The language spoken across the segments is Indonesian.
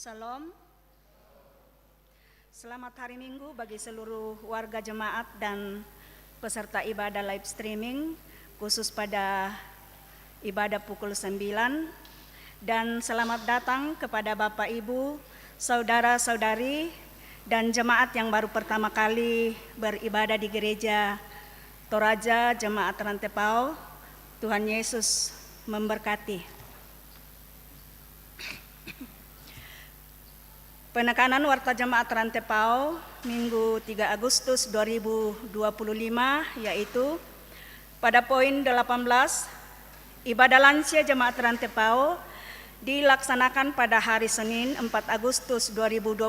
Salam. Selamat hari Minggu bagi seluruh warga jemaat dan peserta ibadah live streaming, khusus pada ibadah pukul 9. Dan selamat datang kepada Bapak Ibu, saudara-saudari, dan jemaat yang baru pertama kali beribadah di gereja Toraja Jemaat Rantepao. Tuhan Yesus memberkati. Penekanan Warta Jemaat Rantepao Minggu 3 Agustus 2025 yaitu pada poin 18, ibadah lansia Jemaat Rantepao dilaksanakan pada hari Senin 4 Agustus 2025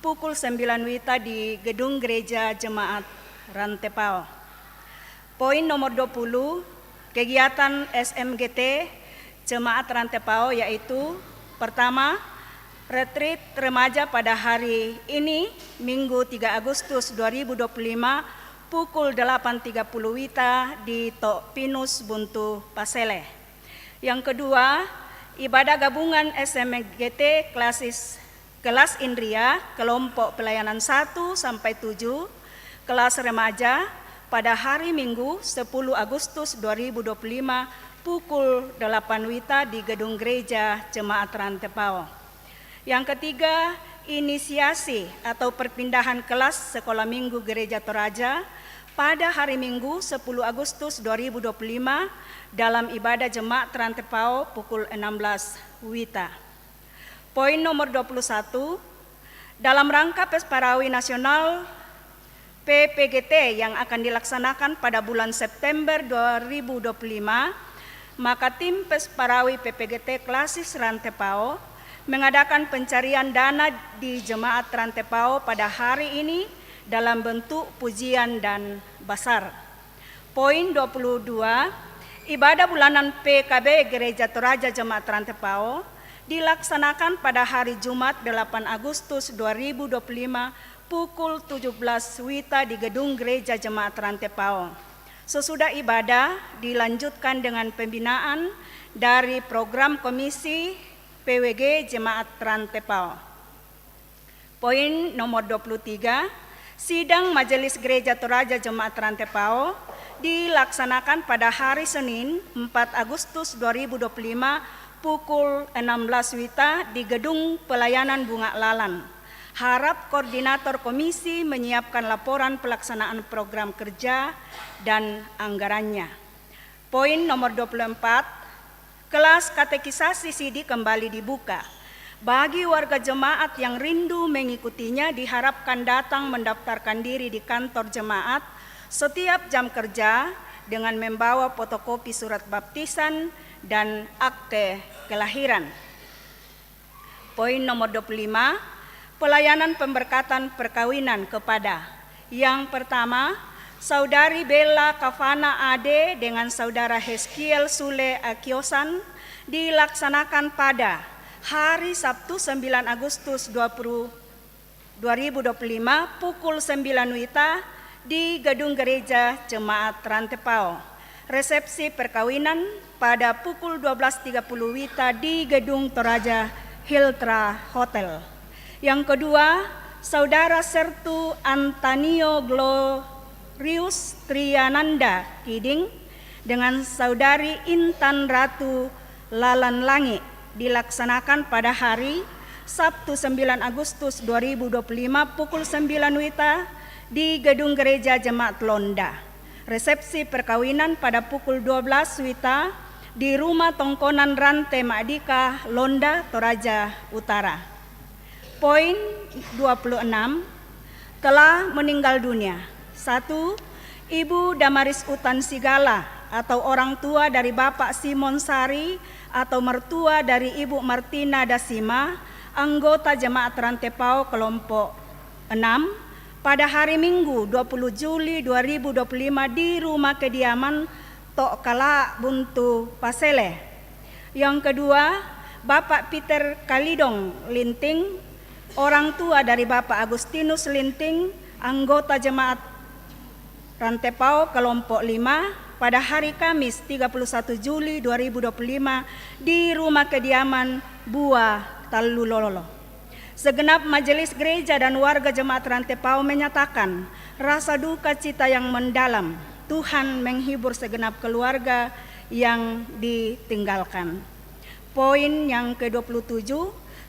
pukul 9 WITA di Gedung Gereja Jemaat Rantepao. Poin nomor 20, kegiatan SMGT Jemaat Rantepao yaitu pertama, retreat remaja pada hari ini Minggu 3 Agustus 2025 pukul 8.30 WITA di Tok Pinus Buntu Pasele. Yang kedua, ibadah gabungan SMGT kelas Indria kelompok pelayanan 1 sampai 7 kelas remaja pada hari Minggu 10 Agustus 2025 pukul 8 WITA di Gedung Gereja Jemaat Rantepao. Yang ketiga, inisiasi atau perpindahan kelas sekolah minggu Gereja Toraja pada hari Minggu 10 Agustus 2025 dalam ibadah Jemaat Rantepao pukul 16 WITA. Poin nomor 21, dalam rangka Pesparawi Nasional PPGT yang akan dilaksanakan pada bulan September 2025, maka tim Pesparawi PPGT Klasis Rantepao mengadakan pencarian dana di Jemaat Rantepao pada hari ini dalam bentuk pujian dan basar. Poin 22, ibadah bulanan PKB Gereja Toraja Jemaat Rantepao dilaksanakan pada hari Jumat 8 Agustus 2025 pukul 17 WITA di Gedung Gereja Jemaat Rantepao. Sesudah ibadah dilanjutkan dengan pembinaan dari program Komisi PWG Jemaat Rantepao. Poin nomor 23, sidang Majelis Gereja Toraja Jemaat Rantepao dilaksanakan pada hari Senin 4 Agustus 2025 pukul 16 WITA di Gedung Pelayanan Bunga Lalan. Harap koordinator komisi menyiapkan laporan pelaksanaan program kerja dan anggarannya. Poin nomor 24, kelas katekisasi Sidi kembali dibuka. Bagi warga jemaat yang rindu mengikutinya diharapkan datang mendaftarkan diri di kantor jemaat setiap jam kerja dengan membawa fotokopi surat baptisan dan akte kelahiran. Poin nomor 25, pelayanan pemberkatan perkawinan kepada yang pertama, Saudari Bella Kavana Ade dengan Saudara Heskiel Sule Akiosan dilaksanakan pada hari Sabtu 9 Agustus 2025 pukul 9 WITA di Gedung Gereja Jemaat Rantepao. Resepsi perkawinan pada pukul 12.30 WITA di Gedung Toraja Hiltra Hotel. Yang kedua, Saudara Sertu Antonio Rius Triananda Kiding dengan Saudari Intan Ratu Lalan Langit dilaksanakan pada hari Sabtu 9 Agustus 2025 pukul 9 WITA di Gedung Gereja Jemaat Londa. Resepsi perkawinan pada pukul 12 WITA di Rumah Tongkonan Rante Madika Londa, Toraja Utara. Poin 26, telah meninggal dunia. 1. Ibu Damaris Utan Sigala atau orang tua dari Bapak Simon Sari atau mertua dari Ibu Martina Dasima, anggota Jemaat Rantepao kelompok 6, pada hari Minggu 20 Juli 2025 di rumah kediaman Tok Kala Buntu Pasele. Yang kedua, Bapak Peter Kalidong Linting, orang tua dari Bapak Agustinus Linting, anggota Jemaat Rantepao kelompok 5 pada hari Kamis 31 Juli 2025 di rumah kediaman Buah Talulololo. Segenap majelis gereja dan warga jemaat Rantepao menyatakan rasa duka cita yang mendalam. Tuhan menghibur segenap keluarga yang ditinggalkan. Poin yang ke-27,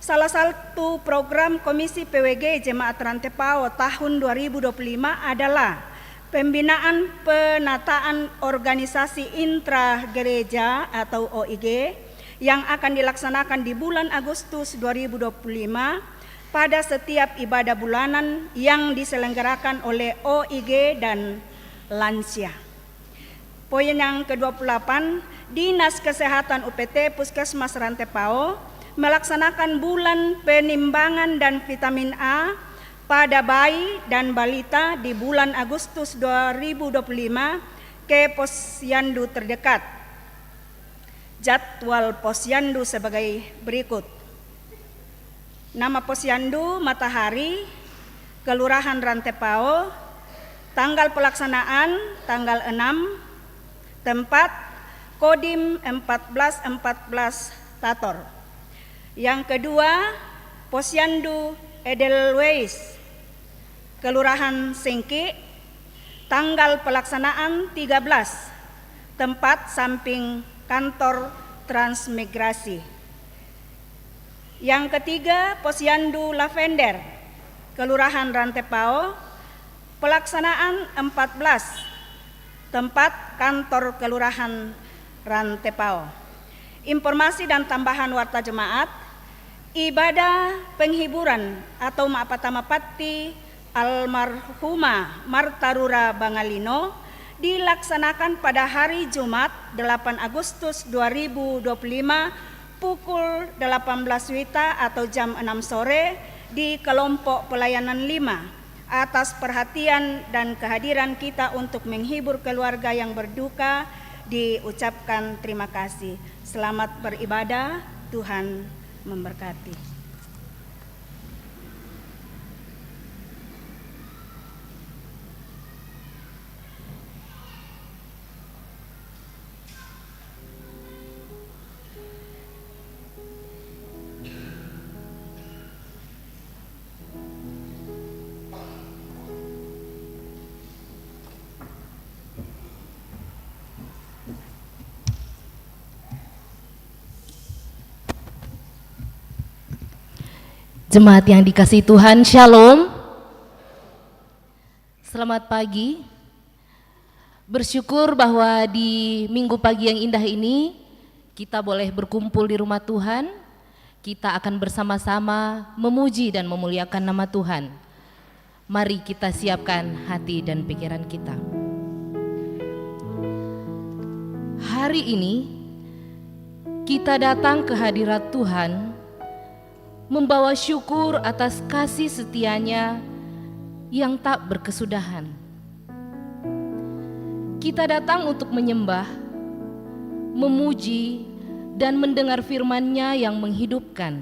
salah satu program Komisi PWG Jemaat Rantepao tahun 2025 adalah pembinaan penataan organisasi intra gereja atau OIG yang akan dilaksanakan di bulan Agustus 2025 pada setiap ibadah bulanan yang diselenggarakan oleh OIG dan lansia. Poin yang ke-28, Dinas Kesehatan UPT Puskesmas Rantepao melaksanakan bulan penimbangan dan vitamin A pada bayi dan balita di bulan Agustus 2025 ke posyandu terdekat. Jadwal posyandu sebagai berikut. Nama posyandu Matahari, Kelurahan Rantepao, tanggal pelaksanaan tanggal 6, tempat Kodim 1414 Tator. Yang kedua, posyandu Edelweiss, Kelurahan Sengki, tanggal pelaksanaan 13, tempat samping kantor transmigrasi. Yang ketiga, posyandu Lavender, Kelurahan Rantepao, pelaksanaan 14, tempat kantor Kelurahan Rantepao. Informasi dan tambahan warta jemaat, ibadah penghiburan atau Mapati almarhumah Martarura Bangalino dilaksanakan pada hari Jumat 8 Agustus 2025 pukul 18 WITA atau jam 6 sore di kelompok pelayanan 5. Atas perhatian dan kehadiran kita untuk menghibur keluarga yang berduka, diucapkan terima kasih. Selamat beribadah, Tuhan memberkati. Jemaat yang dikasihi Tuhan, Shalom. Selamat pagi. Bersyukur bahwa di minggu pagi yang indah ini kita boleh berkumpul di rumah Tuhan. Kita akan bersama-sama memuji dan memuliakan nama Tuhan. Mari kita siapkan hati dan pikiran kita. Hari ini kita datang ke hadirat Tuhan membawa syukur atas kasih setianya yang tak berkesudahan. Kita datang untuk menyembah, memuji, dan mendengar firman-Nya yang menghidupkan.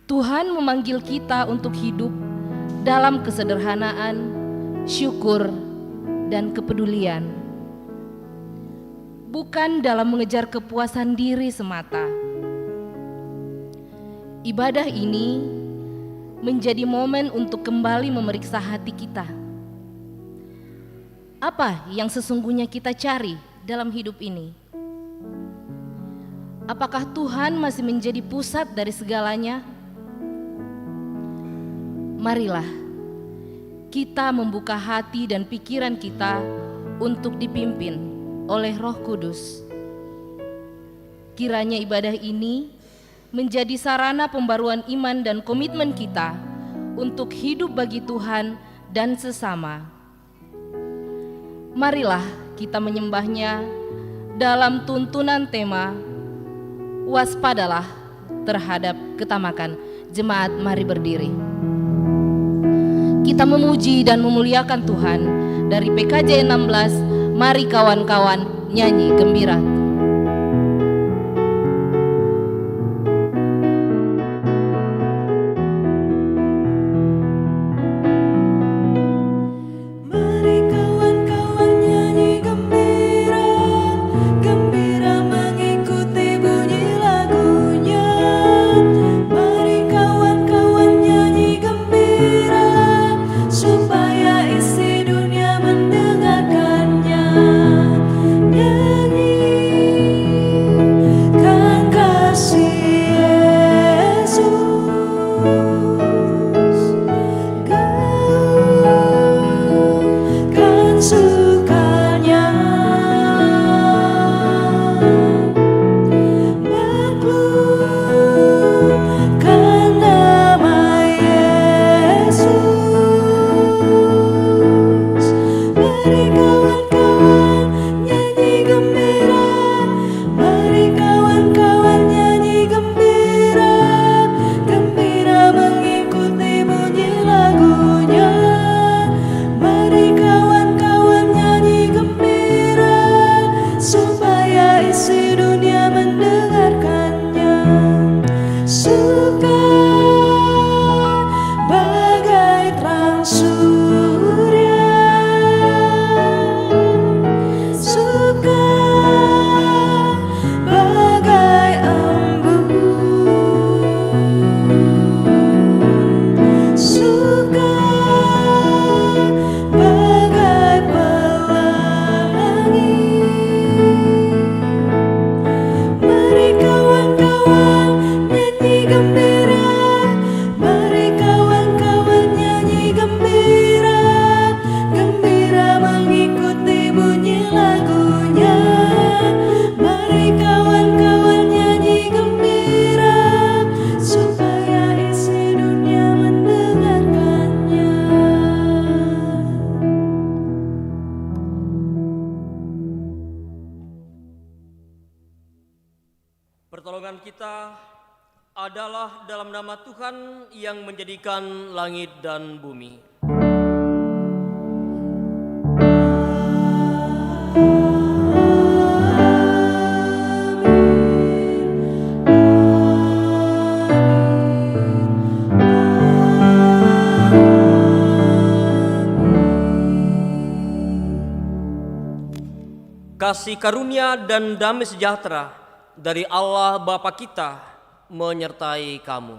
Tuhan memanggil kita untuk hidup dalam kesederhanaan, syukur, dan kepedulian. Bukan dalam mengejar kepuasan diri semata. Ibadah ini menjadi momen untuk kembali memeriksa hati kita. Apa yang sesungguhnya kita cari dalam hidup ini? Apakah Tuhan masih menjadi pusat dari segalanya? Marilah kita membuka hati dan pikiran kita untuk dipimpin oleh Roh Kudus. Kiranya ibadah ini menjadi sarana pembaruan iman dan komitmen kita untuk hidup bagi Tuhan dan sesama. Marilah kita menyembah-Nya dalam tuntunan tema waspadalah terhadap ketamakan. Jemaat, mari berdiri. Kita memuji dan memuliakan Tuhan. Dari PKJ 16, mari kawan-kawan nyanyi gembira. Gembira mengikuti bunyi lagunya. yang menjadikan langit dan bumi. Kasih karunia dan damai sejahtera dari Allah Bapa kita menyertai kamu.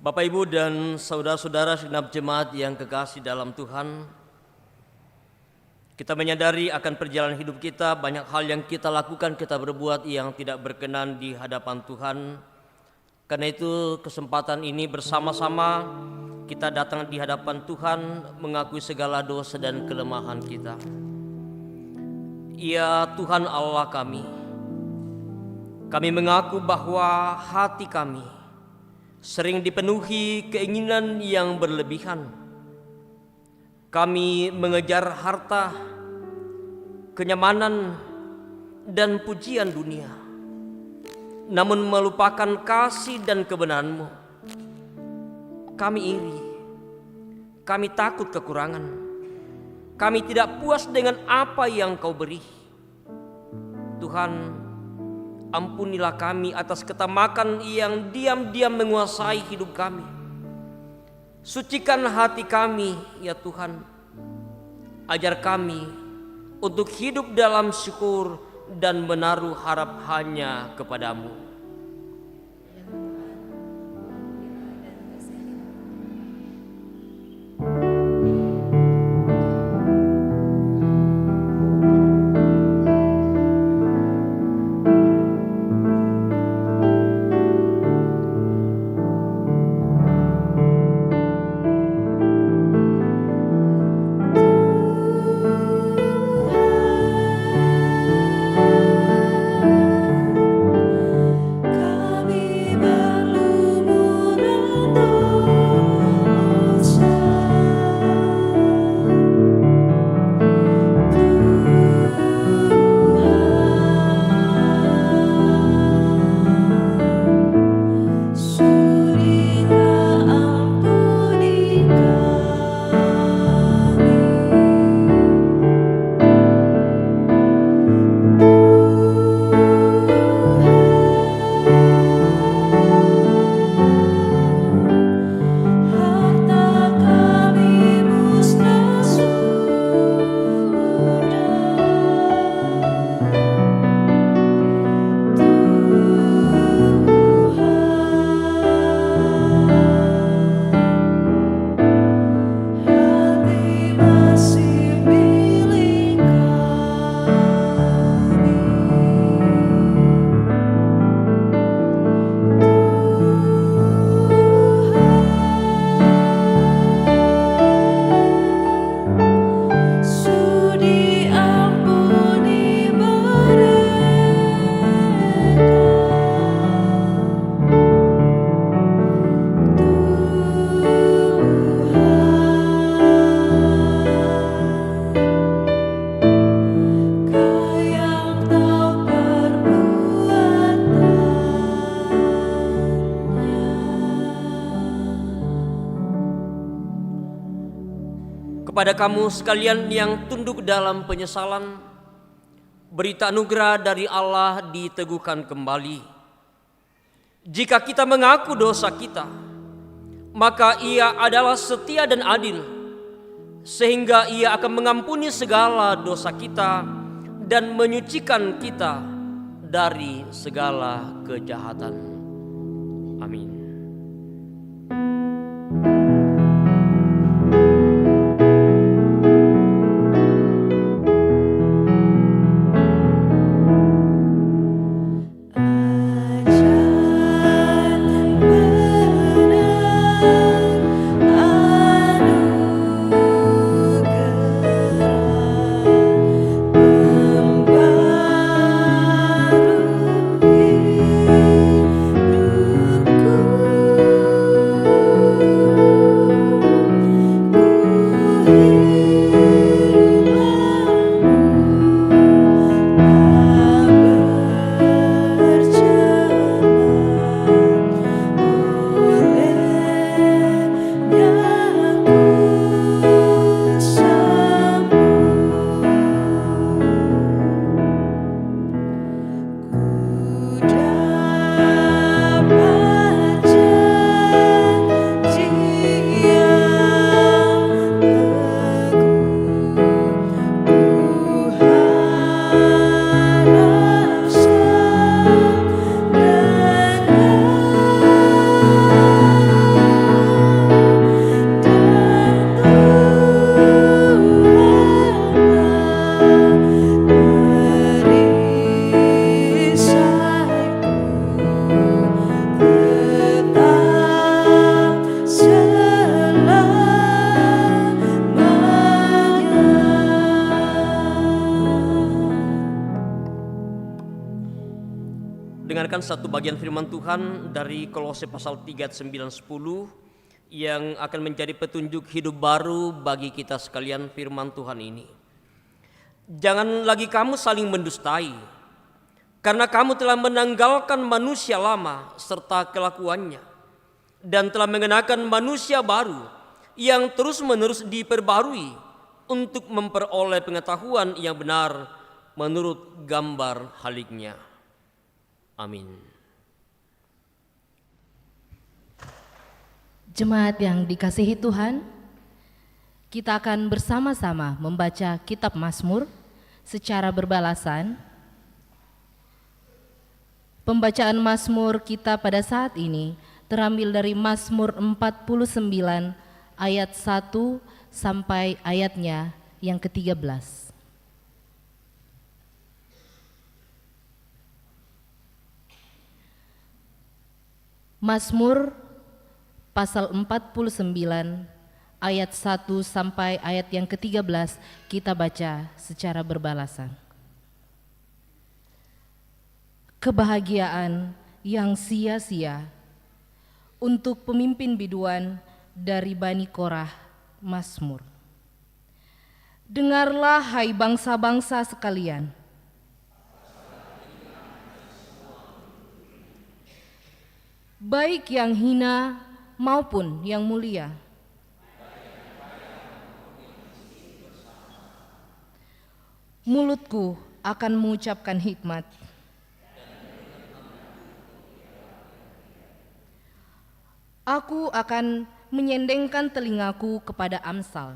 Bapak, Ibu, dan saudara-saudara segenap jemaat yang kekasih dalam Tuhan, kita menyadari akan perjalanan hidup kita, banyak hal yang kita lakukan, kita berbuat yang tidak berkenan di hadapan Tuhan. Karena itu kesempatan ini bersama-sama kita datang di hadapan Tuhan mengakui segala dosa dan kelemahan kita. Ya Tuhan Allah kami mengaku bahwa hati kami sering dipenuhi keinginan yang berlebihan. Kami mengejar harta, kenyamanan, dan pujian dunia, namun melupakan kasih dan kebenaran-Mu. Kami iri, kami takut kekurangan, kami tidak puas dengan apa yang Kau beri. Tuhan, ampunilah kami atas ketamakan yang diam-diam menguasai hidup kami. Sucikan hati kami, ya Tuhan. Ajar kami untuk hidup dalam syukur dan menaruh harap hanya kepadamu. Kepada kamu sekalian yang tunduk dalam penyesalan, berita anugerah dari Allah diteguhkan kembali. Jika kita mengaku dosa kita, maka Ia adalah setia dan adil, sehingga Ia akan mengampuni segala dosa kita dan menyucikan kita dari segala kejahatan. Amin. Ku mendengarkan satu bagian firman Tuhan dari Kolose pasal 3 ayat 9-10 yang akan menjadi petunjuk hidup baru bagi kita sekalian. Firman Tuhan ini, jangan lagi kamu saling mendustai, karena kamu telah menanggalkan manusia lama serta kelakuannya, dan telah mengenakan manusia baru yang terus-menerus diperbarui untuk memperoleh pengetahuan yang benar menurut gambar haliknya. Amin. Jemaat yang dikasihi Tuhan, kita akan bersama-sama membaca kitab Mazmur secara berbalasan. Pembacaan Mazmur kita pada saat ini terambil dari Mazmur 49 ayat 1 sampai ayatnya yang ke-13. Mazmur pasal 49 ayat 1 sampai ayat yang ke-13 kita baca secara berbalasan. Kebahagiaan yang sia-sia untuk pemimpin biduan dari Bani Korah. Mazmur. Dengarlah hai bangsa-bangsa sekalian, baik yang hina maupun yang mulia, mulutku akan mengucapkan hikmat, aku akan menyendengkan telingaku kepada Amsal.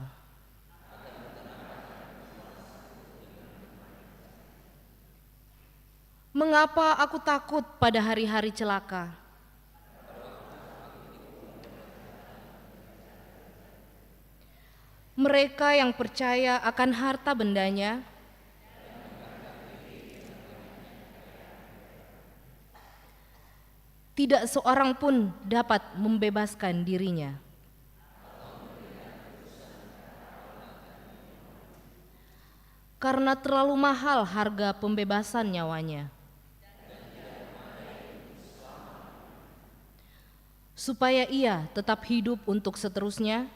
Mengapa aku takut pada hari-hari celaka? Mereka yang percaya akan harta bendanya tidak seorang pun dapat membebaskan dirinya. Karena terlalu mahal harga pembebasan nyawanya. Supaya ia tetap hidup untuk seterusnya,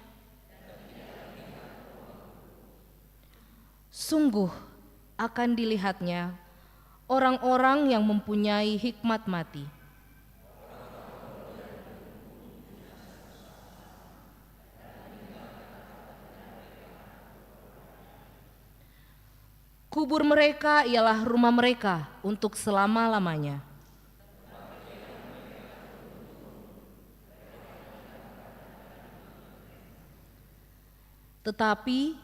sungguh akan dilihatnya orang-orang yang mempunyai hikmat mati. Kubur mereka ialah rumah mereka untuk selama-lamanya. Tetapi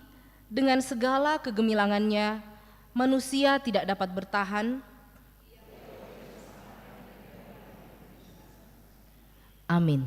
dengan segala kegemilangannya, manusia tidak dapat bertahan. Amin.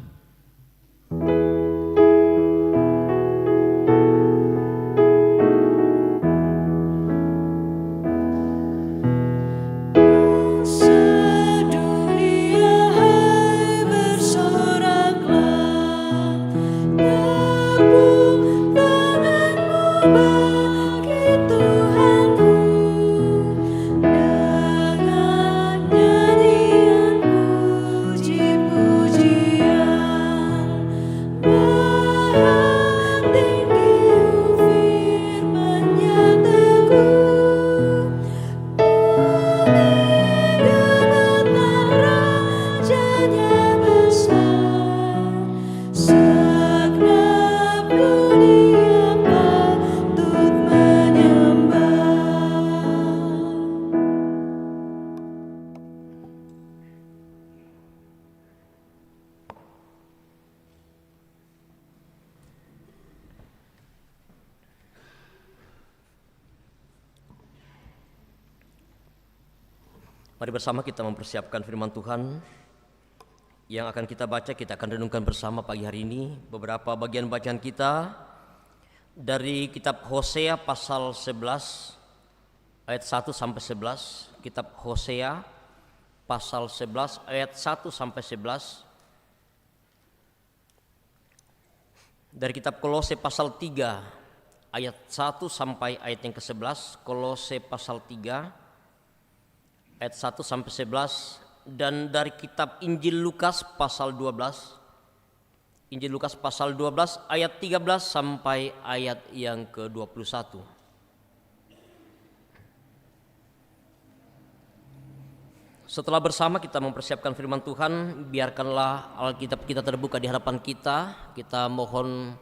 Mari bersama kita mempersiapkan firman Tuhan yang akan kita baca. Kita akan renungkan bersama pagi hari ini beberapa bagian bacaan kita dari kitab Hosea pasal 11 ayat 1 sampai 11. Kitab Hosea pasal 11 ayat 1 sampai 11. Dari kitab Kolose pasal 3 ayat 1 sampai ayat yang ke-11. Kolose pasal 3 ayat 1 sampai 11 dan dari kitab Injil Lukas pasal 12. Injil Lukas pasal 12 ayat 13 sampai ayat yang ke-21. Setelah bersama kita mempersiapkan firman Tuhan, biarkanlah Alkitab kita terbuka di hadapan kita. Kita mohon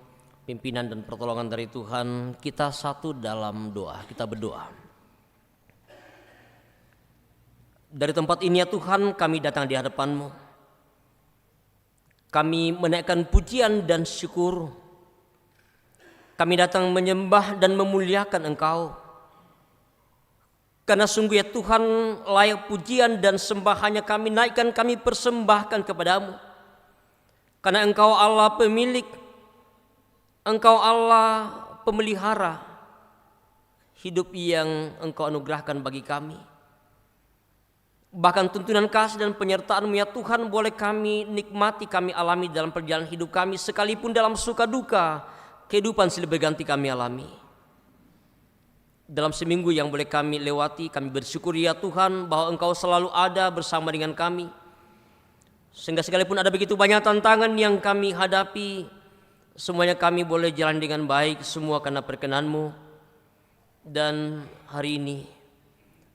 pimpinan dan pertolongan dari Tuhan. Kita satu dalam doa, kita berdoa. Dari tempat ini ya Tuhan, kami datang di hadapan-Mu. Kami menaikkan pujian dan syukur. Kami datang menyembah dan memuliakan Engkau. Karena sungguh ya Tuhan, layak pujian dan sembah hanya kami naikkan, kami persembahkan kepadamu. Karena Engkau Allah pemilik, Engkau Allah pemelihara hidup yang Engkau anugerahkan bagi kami. Bahkan tuntunan kasih dan penyertaan-Mu ya Tuhan boleh kami nikmati, kami alami dalam perjalanan hidup kami, sekalipun dalam suka duka kehidupan silih berganti kami alami. Dalam seminggu yang boleh kami lewati, kami bersyukur ya Tuhan bahwa Engkau selalu ada bersama dengan kami. Sehingga sekalipun ada begitu banyak tantangan yang kami hadapi, semuanya kami boleh jalan dengan baik, semua karena perkenan-Mu. Dan hari ini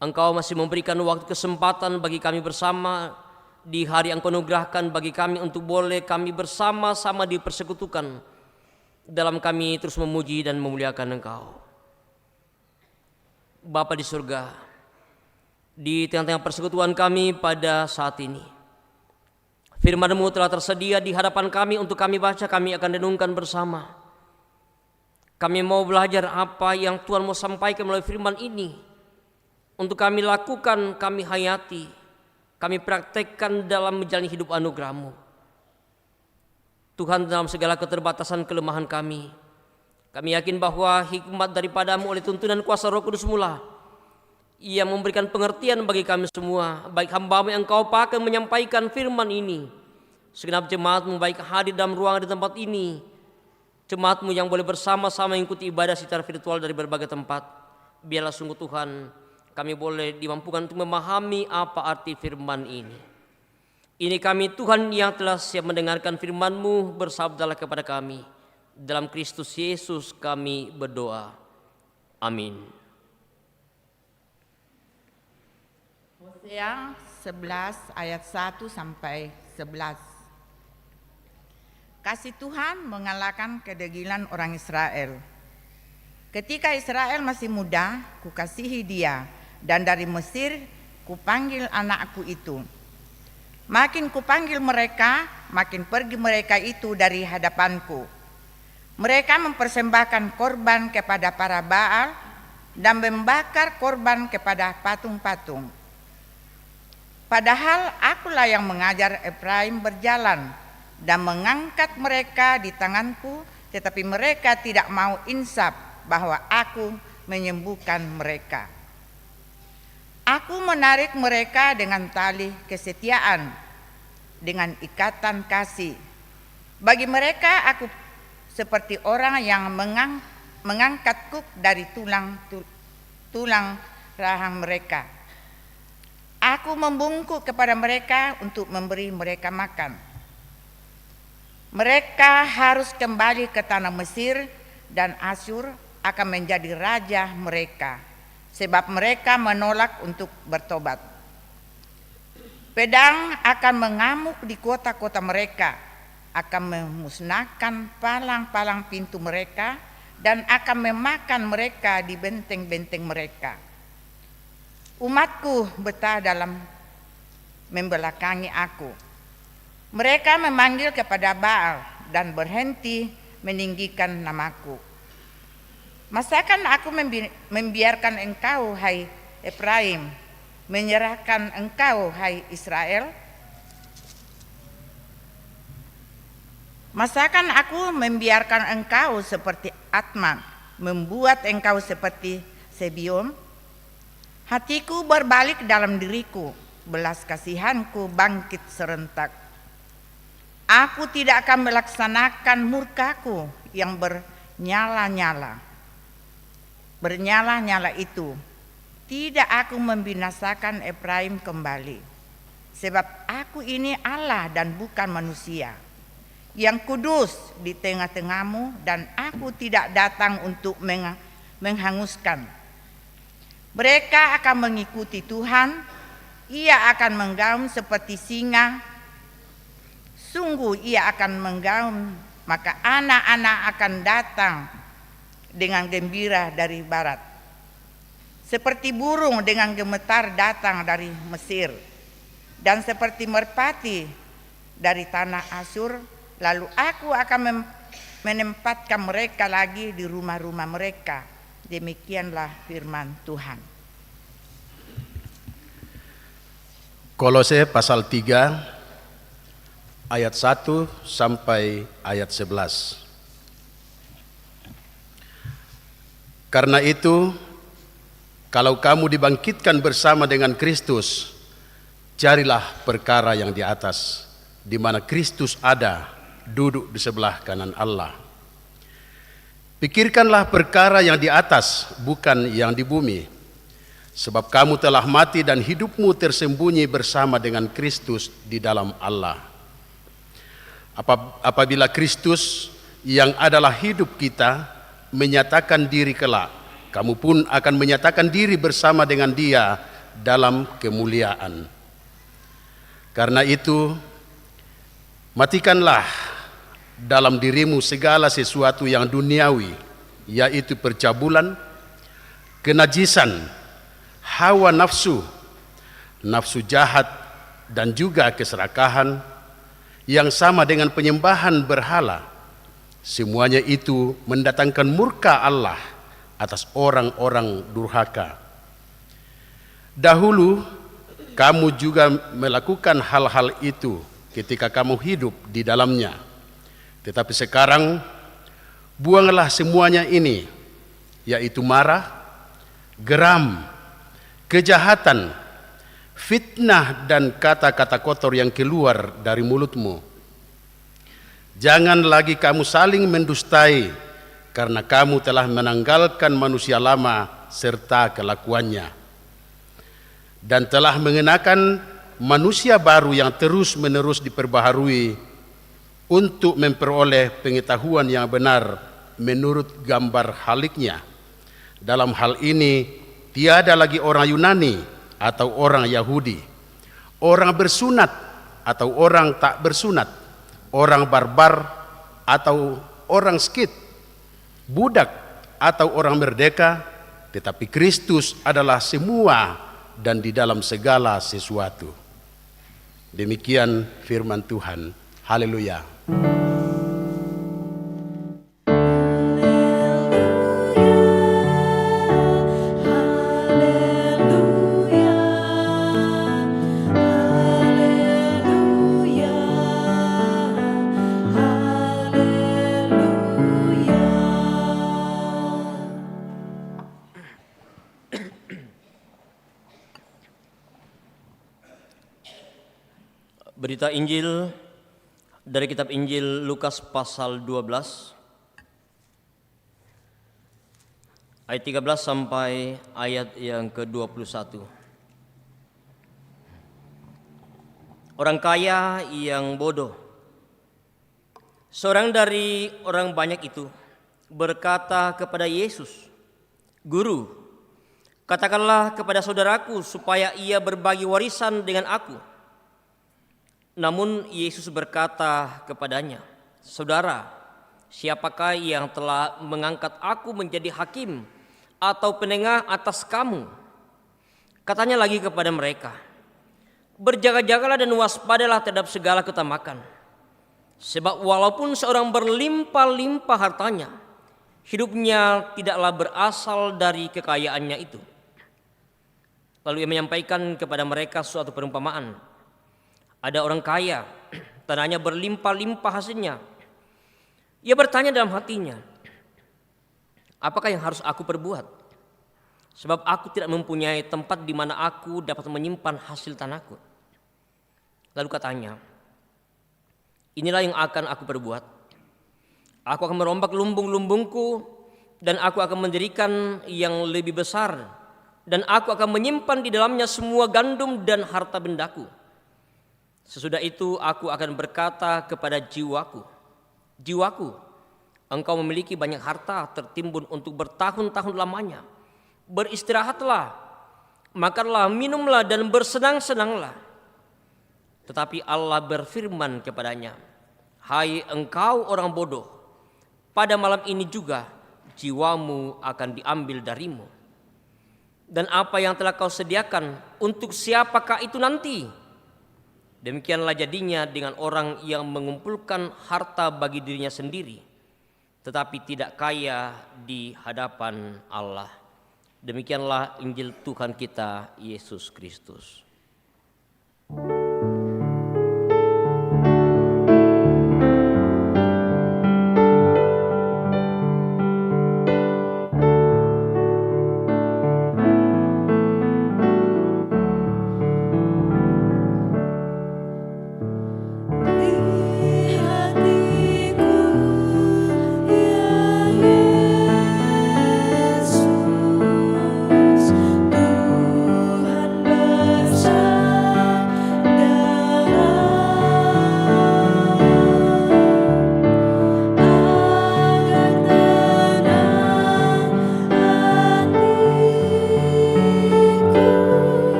Engkau masih memberikan waktu kesempatan bagi kami bersama di hari yang Engkau anugerahkan bagi kami untuk boleh kami bersama-sama dipersekutukan dalam kami terus memuji dan memuliakan Engkau. Bapa di surga, di tengah-tengah persekutuan kami pada saat ini, firman-Mu telah tersedia di hadapan kami untuk kami baca, kami akan renungkan bersama. Kami mau belajar apa yang Tuhan mau sampaikan melalui firman ini, untuk kami lakukan, kami hayati, kami praktekkan dalam menjalani hidup anugerah-Mu. Tuhan, dalam segala keterbatasan kelemahan kami yakin bahwa hikmat daripada-Mu oleh tuntunan kuasa Roh Kudus mula Ia memberikan pengertian bagi kami semua, baik hamba-Mu yang Engkau pakai menyampaikan firman ini, segenap jemaat-Mu baik hadir dalam ruangan di tempat ini, jemaat-Mu yang boleh bersama-sama mengikuti ibadah secara virtual dari berbagai tempat. Biarlah sungguh Tuhan, kami boleh dimampukan untuk memahami apa arti firman ini. Ini kami Tuhan yang telah siap mendengarkan firman-Mu, bersabdalah kepada kami. Dalam Kristus Yesus kami berdoa. Amin. Hosea 11 ayat 1 sampai 11. Kasih Tuhan mengalahkan kedegilan orang Israel. Ketika Israel masih muda, kukasihi dia, dan dari Mesir kupanggil anakku itu. Makin kupanggil mereka, makin pergi mereka itu dari hadapanku. Mereka mempersembahkan korban kepada para Baal dan membakar korban kepada patung-patung. Padahal akulah yang mengajar Efraim berjalan dan mengangkat mereka di tanganku, tetapi mereka tidak mau insaf bahwa aku menyembuhkan mereka. Aku menarik mereka dengan tali kesetiaan, dengan ikatan kasih. Bagi mereka aku seperti orang yang mengangkat kuk dari tulang rahang mereka. Aku membungkuk kepada mereka untuk memberi mereka makan. Mereka harus kembali ke tanah Mesir, dan Asyur akan menjadi raja mereka, sebab mereka menolak untuk bertobat. Pedang akan mengamuk di kota-kota mereka, akan memusnahkan palang-palang pintu mereka, dan akan memakan mereka di benteng-benteng mereka. Umatku betah dalam membelakangi aku. Mereka memanggil kepada Baal dan berhenti meninggikan namaku. Masakan aku membiarkan engkau, hai Efraim, menyerahkan engkau, hai Israel? Masakan aku membiarkan engkau seperti Atman, membuat engkau seperti Sebiom? Hatiku berbalik dalam diriku, belas kasihanku bangkit serentak. Aku tidak akan melaksanakan murkaku yang bernyala-nyala itu. Tidak aku membinasakan Efraim kembali. Sebab aku ini Allah dan bukan manusia, yang kudus di tengah-tengahmu, dan aku tidak datang untuk menghanguskan. Mereka akan mengikuti Tuhan, ia akan menggaum seperti singa, sungguh ia akan menggaum, maka anak-anak akan datang dengan gembira dari barat. Seperti burung dengan gemetar datang dari Mesir, dan seperti merpati dari tanah Asyur, lalu aku akan menempatkan mereka lagi di rumah-rumah mereka. Demikianlah firman Tuhan. Kolose pasal 3 ayat 1 sampai ayat 11. Karena itu, kalau kamu dibangkitkan bersama dengan Kristus, carilah perkara yang di atas, di mana Kristus ada, duduk di sebelah kanan Allah. Pikirkanlah perkara yang di atas, bukan yang di bumi. Sebab kamu telah mati dan hidupmu tersembunyi bersama dengan Kristus di dalam Allah. Apabila Kristus yang adalah hidup kita menyatakan diri kelak, kamu pun akan menyatakan diri bersama dengan Dia dalam kemuliaan. Karena itu, matikanlah dalam dirimu segala sesuatu yang duniawi, yaitu percabulan, kenajisan, hawa nafsu, nafsu jahat, dan juga keserakahan, yang sama dengan penyembahan berhala. Semuanya itu mendatangkan murka Allah atas orang-orang durhaka. Dahulu kamu juga melakukan hal-hal itu ketika kamu hidup di dalamnya. Tetapi sekarang buanglah semuanya ini, yaitu marah, geram, kejahatan, fitnah, dan kata-kata kotor yang keluar dari mulutmu. Jangan lagi kamu saling mendustai, karena kamu telah menanggalkan manusia lama serta kelakuannya, dan telah mengenakan manusia baru yang terus-menerus diperbaharui untuk memperoleh pengetahuan yang benar menurut gambar haliknya. Dalam hal ini tiada lagi orang Yunani atau orang Yahudi, orang bersunat atau orang tak bersunat, orang barbar atau orang skit, budak atau orang merdeka, tetapi Kristus adalah semua dan di dalam segala sesuatu. Demikian firman Tuhan. Haleluya. Berita Injil dari kitab Injil Lukas pasal 12 ayat 13 sampai ayat yang ke-21. Orang kaya yang bodoh. Seorang dari orang banyak itu berkata kepada Yesus, "Guru, katakanlah kepada saudaraku supaya ia berbagi warisan dengan aku." Namun Yesus berkata kepadanya, "Saudara, siapakah yang telah mengangkat aku menjadi hakim atau penengah atas kamu?" Katanya lagi kepada mereka, "Berjaga-jagalah dan waspadalah terhadap segala ketamakan. Sebab walaupun seorang berlimpah-limpah hartanya, hidupnya tidaklah berasal dari kekayaannya itu." Lalu ia menyampaikan kepada mereka suatu perumpamaan. Ada orang kaya, tanahnya berlimpah-limpah hasilnya. Ia bertanya dalam hatinya, "Apakah yang harus aku perbuat? Sebab aku tidak mempunyai tempat di mana aku dapat menyimpan hasil tanahku." Lalu katanya, "Inilah yang akan aku perbuat. Aku akan merombak lumbung-lumbungku, dan aku akan mendirikan yang lebih besar, dan aku akan menyimpan di dalamnya semua gandum dan harta bendaku. Sesudah itu aku akan berkata kepada jiwaku, jiwaku, engkau memiliki banyak harta tertimbun untuk bertahun-tahun lamanya. Beristirahatlah, makanlah, minumlah dan bersenang-senanglah. Tetapi Allah berfirman kepadanya, hai engkau orang bodoh, pada malam ini juga jiwamu akan diambil darimu. Dan apa yang telah kau sediakan, untuk siapakah itu nanti? Demikianlah jadinya dengan orang yang mengumpulkan harta bagi dirinya sendiri, tetapi tidak kaya di hadapan Allah. Demikianlah Injil Tuhan kita Yesus Kristus.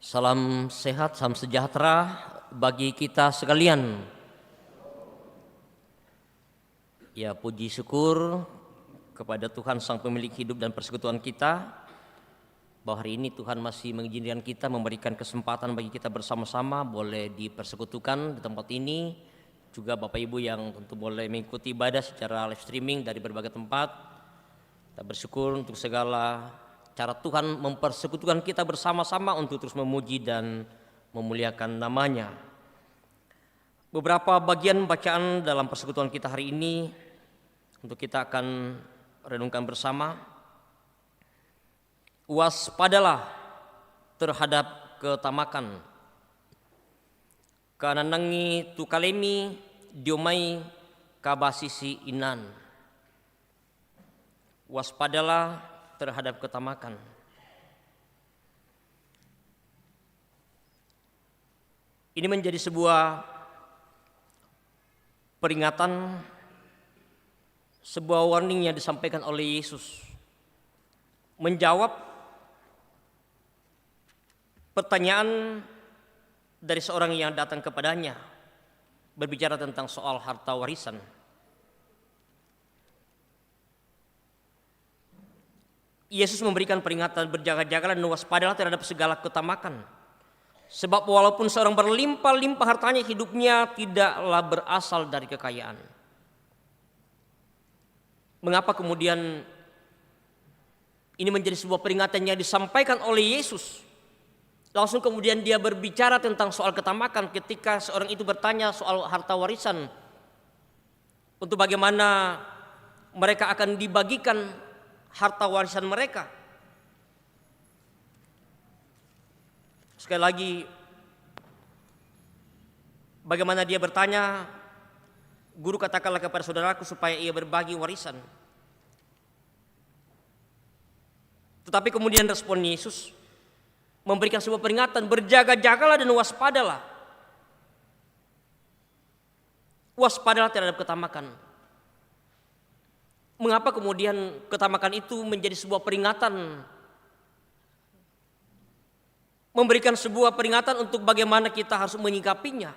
Salam sehat, salam sejahtera bagi kita sekalian. Ya, puji syukur kepada Tuhan Sang Pemilik hidup dan persekutuan kita, bahwa hari ini Tuhan masih mengizinkan kita, memberikan kesempatan bagi kita bersama-sama boleh dipersekutukan di tempat ini. Juga Bapak Ibu yang tentu boleh mengikuti ibadah secara live streaming dari berbagai tempat. Kita bersyukur untuk segala cara Tuhan mempersekutukan kita bersama-sama untuk terus memuji dan memuliakan namanya. Beberapa bagian bacaan dalam persekutuan kita hari ini untuk kita akan renungkan bersama. Waspadalah terhadap ketamakan. Kananangi tukalemi diomai kabasisi inan. Waspadalah terhadap ketamakan. Ini menjadi sebuah peringatan, sebuah warning yang disampaikan oleh Yesus, menjawab pertanyaan dari seorang yang datang kepadanya, berbicara tentang soal harta warisan. Yesus memberikan peringatan, berjaga-jagalah dan waspadalah terhadap segala ketamakan. Sebab walaupun seorang berlimpah-limpah hartanya, hidupnya tidaklah berasal dari kekayaan. Mengapa kemudian ini menjadi sebuah peringatan yang disampaikan oleh Yesus? Langsung kemudian dia berbicara tentang soal ketamakan ketika seorang itu bertanya soal harta warisan. Untuk bagaimana mereka akan dibagikan harta warisan mereka. Sekali lagi, bagaimana dia bertanya, guru katakanlah kepada saudaraku supaya ia berbagi warisan. Tetapi kemudian respon Yesus memberikan sebuah peringatan, berjaga-jagalah dan waspadalah. Waspadalah terhadap ketamakan. Mengapa kemudian ketamakan itu menjadi sebuah peringatan? memberikan sebuah peringatan untuk bagaimana kita harus menyikapinya.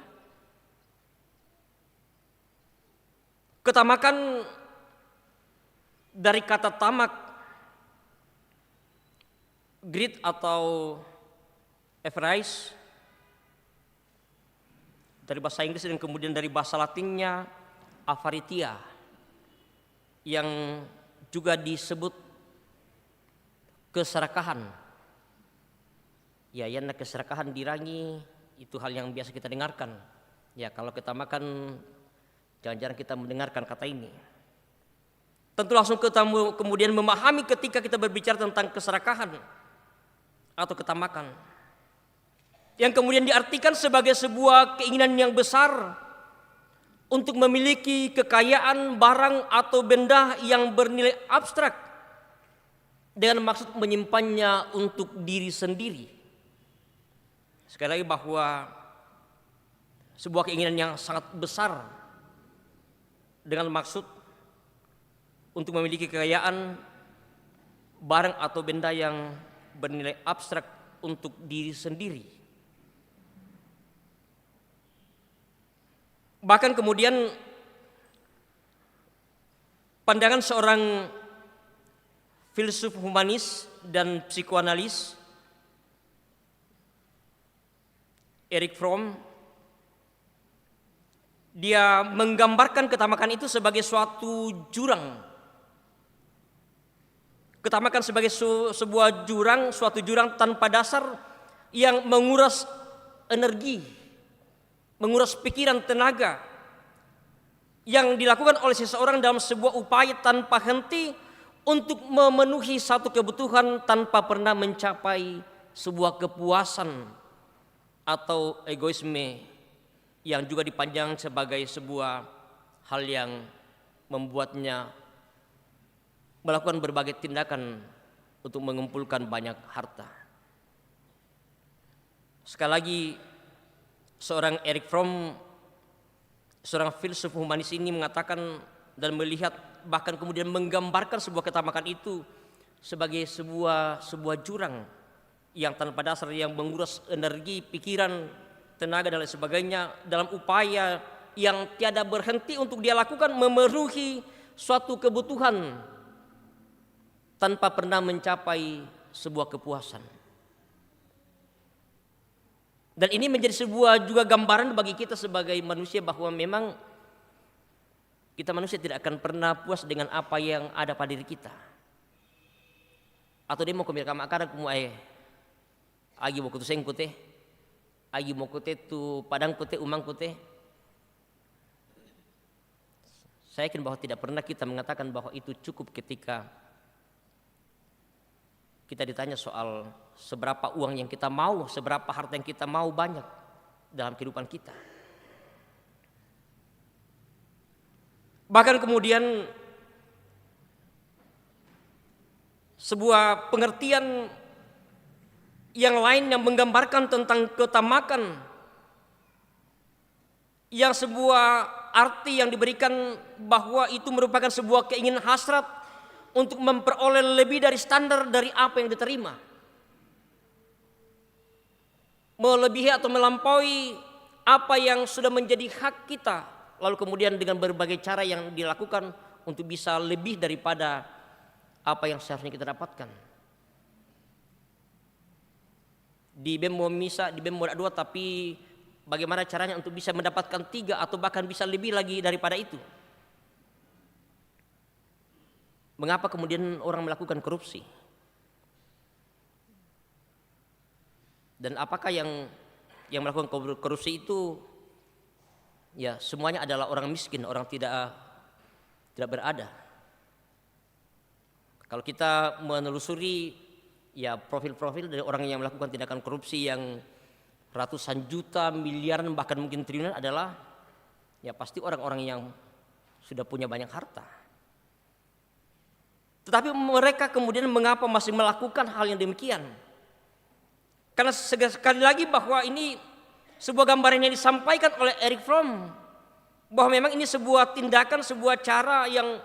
Ketamakan dari kata tamak, greed atau avarice dari bahasa Inggris dan kemudian dari bahasa Latinnya avaritia, yang juga disebut keserakahan. Ya, yang keserakahan dirangi itu hal yang biasa kita dengarkan. Ya, kalau kita makan jarang-jarang kita mendengarkan kata ini. Tentu langsung kita kemudian memahami ketika kita berbicara tentang keserakahan atau ketamakan, yang kemudian diartikan sebagai sebuah keinginan yang besar untuk memiliki kekayaan, barang atau benda yang bernilai abstrak dengan maksud menyimpannya untuk diri sendiri. Sekali lagi bahwa sebuah keinginan yang sangat besar dengan maksud untuk memiliki kekayaan, barang atau benda yang bernilai abstrak untuk diri sendiri. Bahkan kemudian pandangan seorang filsuf humanis dan psikoanalis Erich Fromm, dia menggambarkan ketamakan itu sebagai suatu jurang. Ketamakan sebagai sebuah jurang, suatu jurang tanpa dasar yang menguras energi, menguras pikiran, tenaga, yang dilakukan oleh seseorang dalam sebuah upaya tanpa henti untuk memenuhi satu kebutuhan tanpa pernah mencapai sebuah kepuasan atau egoisme, yang juga dipandang sebagai sebuah hal yang membuatnya melakukan berbagai tindakan untuk mengumpulkan banyak harta. Sekali lagi, seorang Erich Fromm, seorang filsuf humanis ini mengatakan dan melihat, bahkan kemudian menggambarkan sebuah ketamakan itu sebagai sebuah jurang yang tanpa dasar, yang menguras energi, pikiran, tenaga dan lain sebagainya dalam upaya yang tiada berhenti untuk dia lakukan memenuhi suatu kebutuhan tanpa pernah mencapai sebuah kepuasan. Dan ini menjadi sebuah juga gambaran bagi kita sebagai manusia bahwa memang kita manusia tidak akan pernah puas dengan apa yang ada pada diri kita. Atau dia mau kemir kamak kumu agi mau kutuseng kute, agi mau kute tu padang kute, umang kute. Saya yakin bahwa tidak pernah kita mengatakan bahwa itu cukup ketika kita ditanya soal seberapa uang yang kita mau, seberapa harta yang kita mau banyak dalam kehidupan kita. Bahkan kemudian sebuah pengertian yang lain yang menggambarkan tentang ketamakan, yang sebuah arti yang diberikan bahwa itu merupakan sebuah keinginan hasrat untuk memperoleh lebih dari standar dari apa yang diterima, melebihi atau melampaui apa yang sudah menjadi hak kita, lalu kemudian dengan berbagai cara yang dilakukan untuk bisa lebih daripada apa yang seharusnya kita dapatkan. Di bemo misa, di bemo dua, tapi bagaimana caranya untuk bisa mendapatkan 3 atau bahkan bisa lebih lagi daripada itu? Mengapa kemudian orang melakukan korupsi? Dan apakah yang melakukan korupsi itu ya semuanya adalah orang miskin, orang tidak berada? Kalau kita menelusuri ya profil-profil dari orang yang melakukan tindakan korupsi yang ratusan juta, miliaran, bahkan mungkin triliunan adalah ya pasti orang-orang yang sudah punya banyak harta. Tetapi mereka kemudian mengapa masih melakukan hal yang demikian? Karena sekali lagi bahwa ini sebuah gambaran yang disampaikan oleh Erich Fromm, bahwa memang ini sebuah tindakan, sebuah cara yang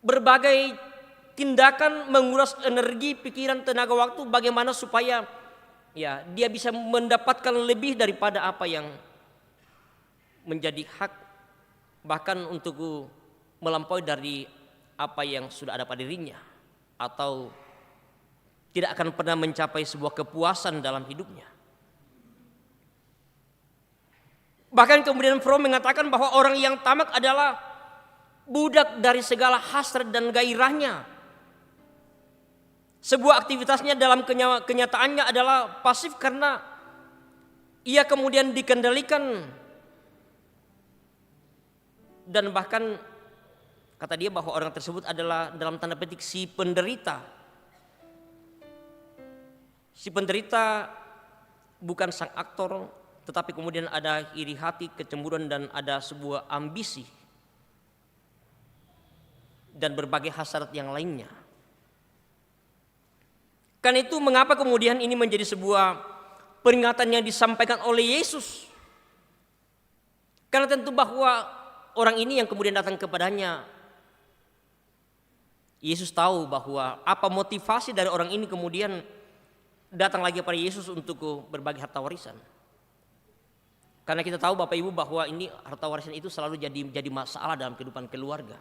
berbagai tindakan menguras energi, pikiran, tenaga, waktu, bagaimana supaya ya, dia bisa mendapatkan lebih daripada apa yang menjadi hak, bahkan untuk melampaui dari apa yang sudah ada pada dirinya, atau tidak akan pernah mencapai sebuah kepuasan dalam hidupnya. Bahkan kemudian Fromm mengatakan bahwa orang yang tamak adalah budak dari segala hasrat dan gairahnya. Sebuah aktivitasnya dalam kenyataannya adalah pasif karena ia kemudian dikendalikan, dan bahkan kata dia bahwa orang tersebut adalah dalam tanda petik si penderita. Si penderita bukan sang aktor, tetapi kemudian ada iri hati, kecemburuan, dan ada sebuah ambisi dan berbagai hasrat yang lainnya. Karena itu mengapa kemudian ini menjadi sebuah peringatan yang disampaikan oleh Yesus? Karena tentu bahwa orang ini yang kemudian datang kepadanya, Yesus tahu bahwa apa motivasi dari orang ini kemudian datang lagi pada Yesus untuk berbagi harta warisan. Karena kita tahu Bapak Ibu bahwa ini harta warisan itu selalu jadi masalah dalam kehidupan keluarga.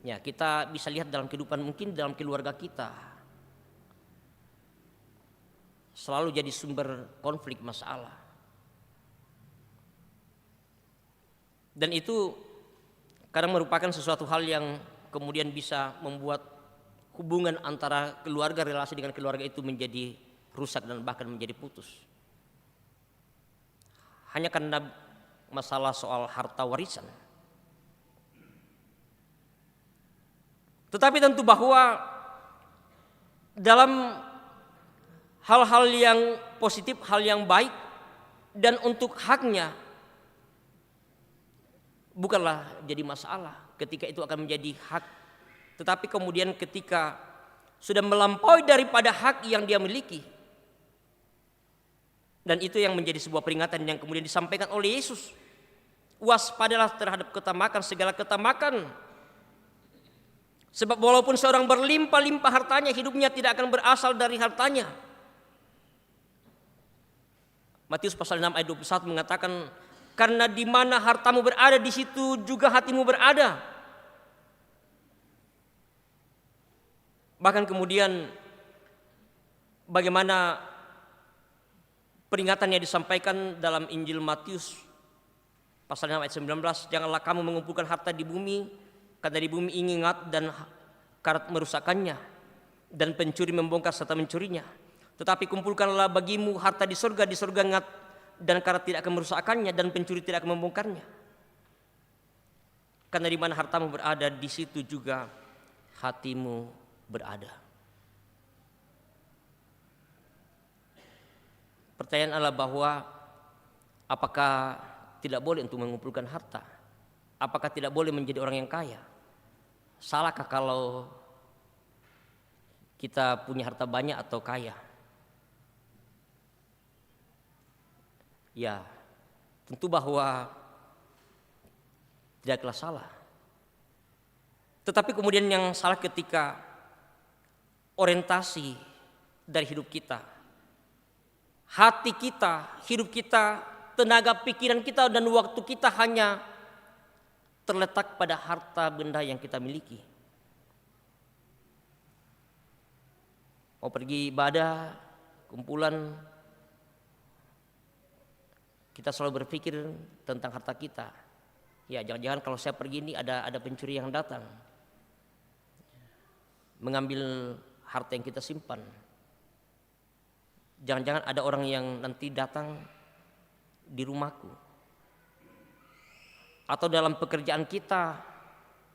Ya, kita bisa lihat dalam kehidupan, mungkin dalam keluarga kita selalu jadi sumber konflik, masalah. Dan itu kadang merupakan sesuatu hal yang kemudian bisa membuat hubungan antara keluarga, relasi dengan keluarga itu menjadi rusak dan bahkan menjadi putus. Hanya karena masalah soal harta warisan. Tetapi tentu bahwa dalam hal-hal yang positif, hal yang baik, dan untuk haknya bukanlah jadi masalah ketika itu akan menjadi hak. Tetapi kemudian ketika sudah melampaui daripada hak yang dia miliki, dan itu yang menjadi sebuah peringatan yang kemudian disampaikan oleh Yesus. Waspadalah terhadap ketamakan, segala ketamakan. Sebab walaupun seorang berlimpah-limpah hartanya, hidupnya tidak akan berasal dari hartanya. Matius pasal 6 ayat 21 mengatakan, karena di mana hartamu berada, di situ juga hatimu berada. Bahkan kemudian bagaimana peringatan yang disampaikan dalam Injil Matius pasal 6 ayat 19, janganlah kamu mengumpulkan harta di bumi, karena di bumi ingat dan karat merusakkannya, dan pencuri membongkar serta mencurinya. Tetapi kumpulkanlah bagimu harta di surga ingat dan karat tidak akan merusakkannya, dan pencuri tidak akan membongkarnya. Karena di mana hartamu berada, di situ juga hatimu berada. Pertanyaan adalah bahwa apakah tidak boleh untuk mengumpulkan harta? Apakah tidak boleh menjadi orang yang kaya? Salahkah kalau kita punya harta banyak atau kaya? Ya, tentu bahwa tidaklah salah. Tetapi kemudian yang salah ketika orientasi dari hidup kita, hati kita, hidup kita, tenaga pikiran kita, dan waktu kita hanya terletak pada harta benda yang kita miliki. Mau pergi ibadah, kumpulan, kita selalu berpikir tentang harta kita. Ya, jangan-jangan kalau saya pergi ini ada pencuri yang datang mengambil harta yang kita simpan. Jangan-jangan ada orang yang nanti datang di rumahku. Atau dalam pekerjaan kita,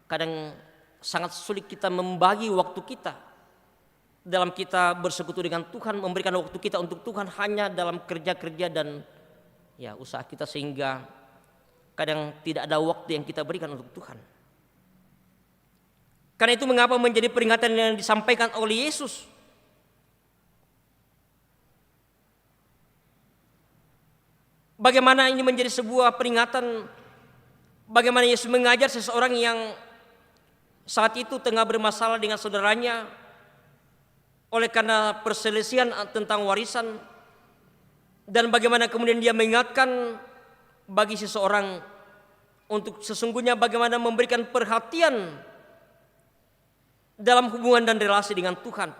kadang sangat sulit kita membagi waktu kita. Dalam kita bersekutu dengan Tuhan, memberikan waktu kita untuk Tuhan hanya dalam kerja-kerja dan ya usaha kita, sehingga kadang tidak ada waktu yang kita berikan untuk Tuhan. Karena itu mengapa menjadi peringatan yang disampaikan oleh Yesus. Bagaimana ini menjadi sebuah peringatan, bagaimana Yesus mengajar seseorang yang saat itu tengah bermasalah dengan saudaranya. oleh karena perselisihan tentang warisan, dan bagaimana kemudian dia mengingatkan bagi seseorang untuk sesungguhnya bagaimana memberikan perhatian dalam hubungan dan relasi dengan Tuhan.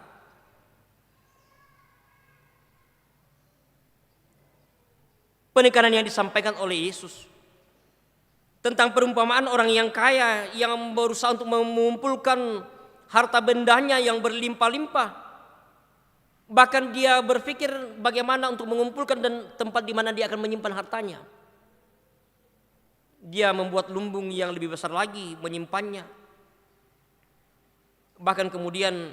Penekanan yang disampaikan oleh Yesus tentang perumpamaan orang yang kaya yang berusaha untuk mengumpulkan harta bendanya yang berlimpah-limpah. Bahkan dia berpikir bagaimana untuk mengumpulkan dan tempat di mana dia akan menyimpan hartanya. Dia membuat lumbung yang lebih besar lagi, menyimpannya. Bahkan kemudian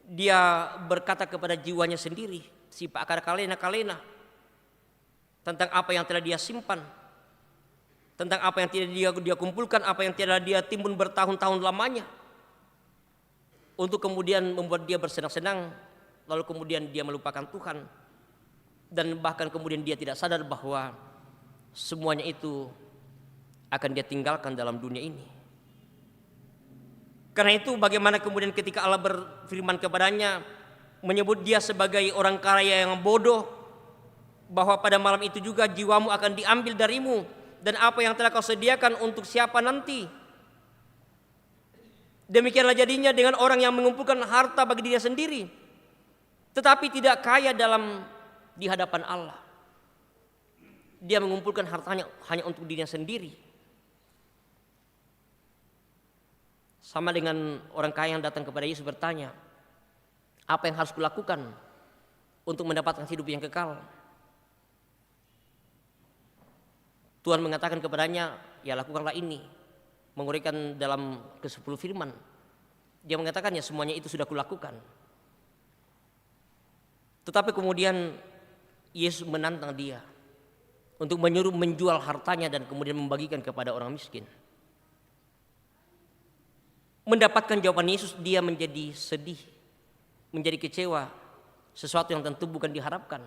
dia berkata kepada jiwanya sendiri, si Pak akar kalena, tentang apa yang telah dia simpan, tentang apa yang tidak dia kumpulkan, apa yang telah dia timbun bertahun-tahun lamanya, untuk kemudian membuat dia bersenang-senang, lalu kemudian dia melupakan Tuhan, dan bahkan kemudian dia tidak sadar bahwa semuanya itu akan dia tinggalkan dalam dunia ini. Karena itu bagaimana kemudian ketika Allah berfirman kepadanya, menyebut dia sebagai orang kaya yang bodoh, bahwa pada malam itu juga jiwamu akan diambil darimu, dan apa yang telah kau sediakan untuk siapa nanti. Demikianlah jadinya dengan orang yang mengumpulkan harta bagi dirinya sendiri, tetapi tidak kaya di hadapan Allah. Dia mengumpulkan hartanya hanya untuk dirinya sendiri. Sama dengan orang kaya yang datang kepada Yesus bertanya, apa yang harus kulakukan untuk mendapatkan hidup yang kekal? Tuhan mengatakan kepadanya, ya lakukanlah ini, menguraikan dalam ke-10 firman. Dia mengatakan, ya semuanya itu sudah kulakukan. Tetapi kemudian Yesus menantang dia untuk menyuruh menjual hartanya dan kemudian membagikan kepada orang miskin. Mendapatkan jawaban Yesus, dia menjadi sedih, menjadi kecewa, sesuatu yang tentu bukan diharapkan.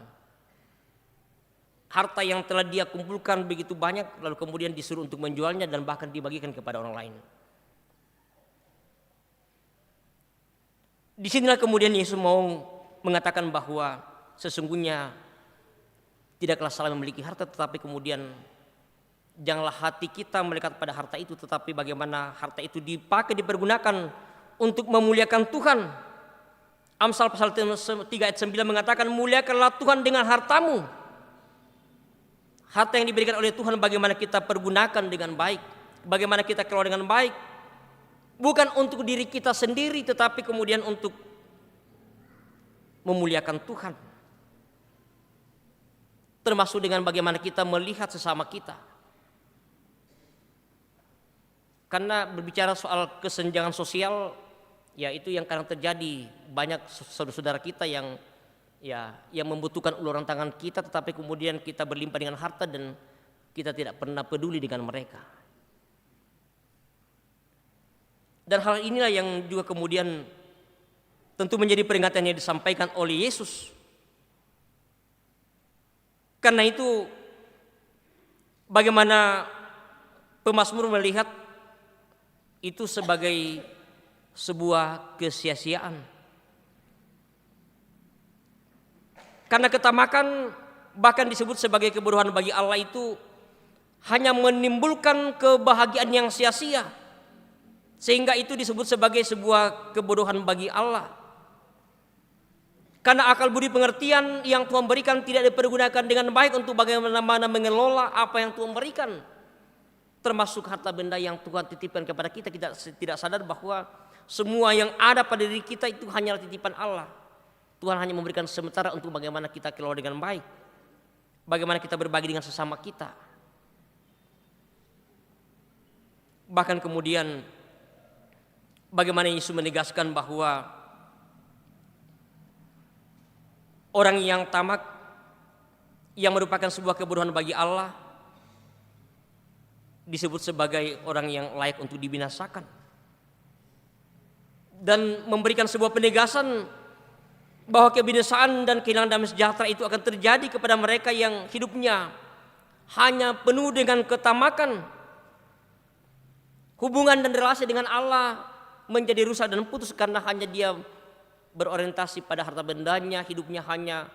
Harta yang telah dia kumpulkan begitu banyak, lalu kemudian disuruh untuk menjualnya dan bahkan dibagikan kepada orang lain. Disinilah kemudian Yesus mau mengatakan bahwa sesungguhnya tidaklah salah memiliki harta, tetapi kemudian janganlah hati kita melekat pada harta itu, tetapi bagaimana harta itu dipakai, dipergunakan untuk memuliakan Tuhan. Amsal pasal 3 ayat 9 mengatakan, muliakanlah Tuhan dengan hartamu. Harta yang diberikan oleh Tuhan bagaimana kita pergunakan dengan baik, bagaimana kita kelola dengan baik, bukan untuk diri kita sendiri, tetapi kemudian untuk memuliakan Tuhan. Termasuk dengan bagaimana kita melihat sesama kita. Karena berbicara soal kesenjangan sosial, ya itu yang kadang terjadi. Banyak saudara-saudara kita yang membutuhkan uluran tangan kita, tetapi kemudian kita berlimpah dengan harta dan kita tidak pernah peduli dengan mereka. Dan hal inilah yang juga kemudian tentu menjadi peringatan yang disampaikan oleh Yesus. Karena itu bagaimana pemazmur melihat itu sebagai sebuah kesia-siaan. Karena ketamakan bahkan disebut sebagai kebodohan bagi Allah itu hanya menimbulkan kebahagiaan yang sia-sia. Sehingga itu disebut sebagai sebuah kebodohan bagi Allah. Karena akal budi pengertian yang Tuhan berikan tidak dipergunakan dengan baik untuk bagaimana mengelola apa yang Tuhan berikan. Termasuk harta benda yang Tuhan titipkan kepada kita, kita tidak sadar bahwa semua yang ada pada diri kita itu hanyalah titipan Allah. Tuhan hanya memberikan sementara untuk bagaimana kita kelola dengan baik, bagaimana kita berbagi dengan sesama kita. Bahkan kemudian bagaimana Yesus menegaskan bahwa orang yang tamak, yang merupakan sebuah kebodohan bagi Allah, disebut sebagai orang yang layak untuk dibinasakan. Dan memberikan sebuah penegasan bahwa kebinasaan dan kehilangan damai sejahtera itu akan terjadi kepada mereka yang hidupnya hanya penuh dengan ketamakan. Hubungan dan relasi dengan Allah menjadi rusak dan putus karena hanya dia berorientasi pada harta bendanya, hidupnya hanya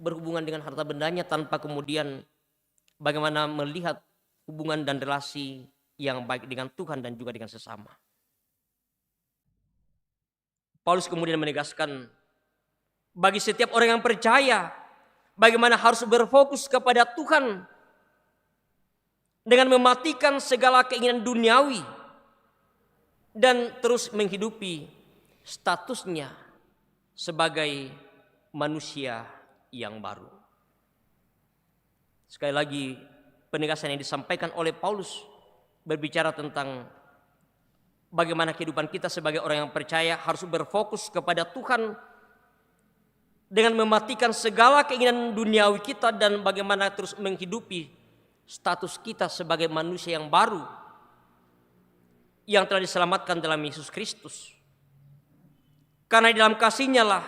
berhubungan dengan harta bendanya tanpa kemudian bagaimana melihat hubungan dan relasi yang baik dengan Tuhan dan juga dengan sesama. Paulus kemudian menegaskan bagi setiap orang yang percaya bagaimana harus berfokus kepada Tuhan dengan mematikan segala keinginan duniawi dan terus menghidupi statusnya sebagai manusia yang baru. Sekali lagi penegasan yang disampaikan oleh Paulus berbicara tentang bagaimana kehidupan kita sebagai orang yang percaya harus berfokus kepada Tuhan dengan mematikan segala keinginan duniawi kita dan bagaimana terus menghidupi status kita sebagai manusia yang baru yang telah diselamatkan dalam Yesus Kristus. Karena di dalam kasih-Nya lah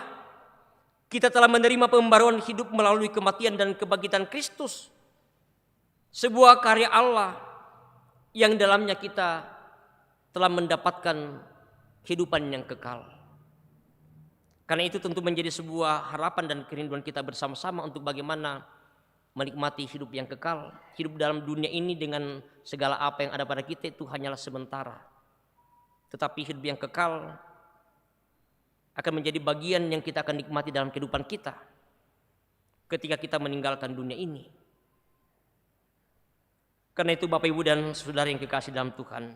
kita telah menerima pembaruan hidup melalui kematian dan kebangkitan Kristus. Sebuah karya Allah yang dalamnya kita telah mendapatkan kehidupan yang kekal. Karena itu tentu menjadi sebuah harapan dan kerinduan kita bersama-sama untuk bagaimana menikmati hidup yang kekal. Hidup dalam dunia ini dengan segala apa yang ada pada kita itu hanyalah sementara. Tetapi hidup yang kekal akan menjadi bagian yang kita akan nikmati dalam kehidupan kita ketika kita meninggalkan dunia ini. Karena itu Bapak Ibu dan Saudara yang kekasih dalam Tuhan,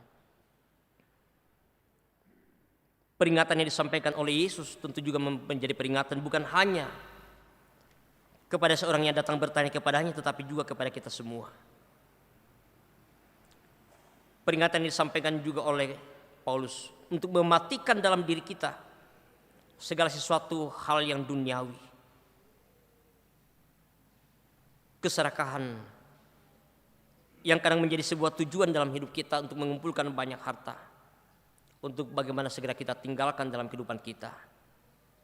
peringatan yang disampaikan oleh Yesus tentu juga menjadi peringatan bukan hanya kepada seorang yang datang bertanya kepadanya, tetapi juga kepada kita semua. Peringatan yang disampaikan juga oleh Paulus untuk mematikan dalam diri kita segala sesuatu hal yang duniawi, keserakahan yang kadang menjadi sebuah tujuan dalam hidup kita untuk mengumpulkan banyak harta, untuk bagaimana segera kita tinggalkan dalam kehidupan kita,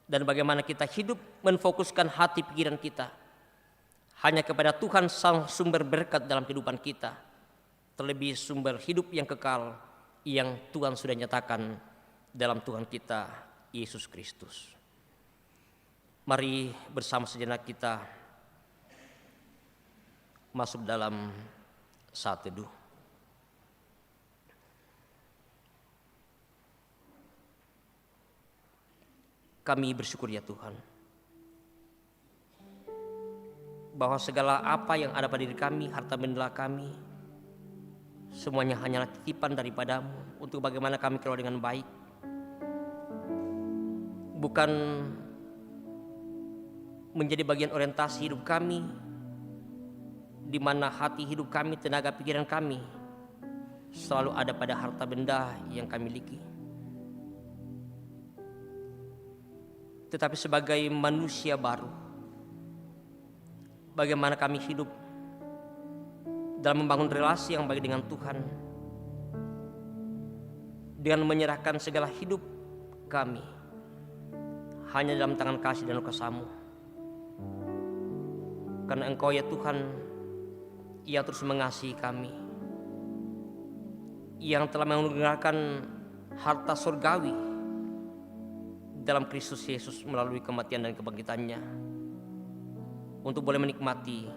dan bagaimana kita hidup menfokuskan hati pikiran kita hanya kepada Tuhan sang sumber berkat dalam kehidupan kita, terlebih sumber hidup yang kekal yang Tuhan sudah nyatakan dalam Tuhan kita Yesus Kristus. Mari bersama sejenak kita masuk dalam saat teduh. Kami bersyukur ya Tuhan, bahwa segala apa yang ada pada diri kami, harta benda kami, semuanya hanyalah titipan daripada-Mu untuk bagaimana kami keluar dengan baik. Bukan menjadi bagian orientasi hidup kami, di mana hati hidup kami, tenaga pikiran kami selalu ada pada harta benda yang kami miliki. Tetapi sebagai manusia baru, bagaimana kami hidup dalam membangun relasi yang baik dengan Tuhan, dengan menyerahkan segala hidup kami hanya dalam tangan kasih dan kuasa-Mu. Karena Engkau ya Tuhan yang terus mengasihi kami, yang telah menganugerahkan harta surgawi dalam Kristus Yesus melalui kematian dan kebangkitannya, untuk boleh menikmati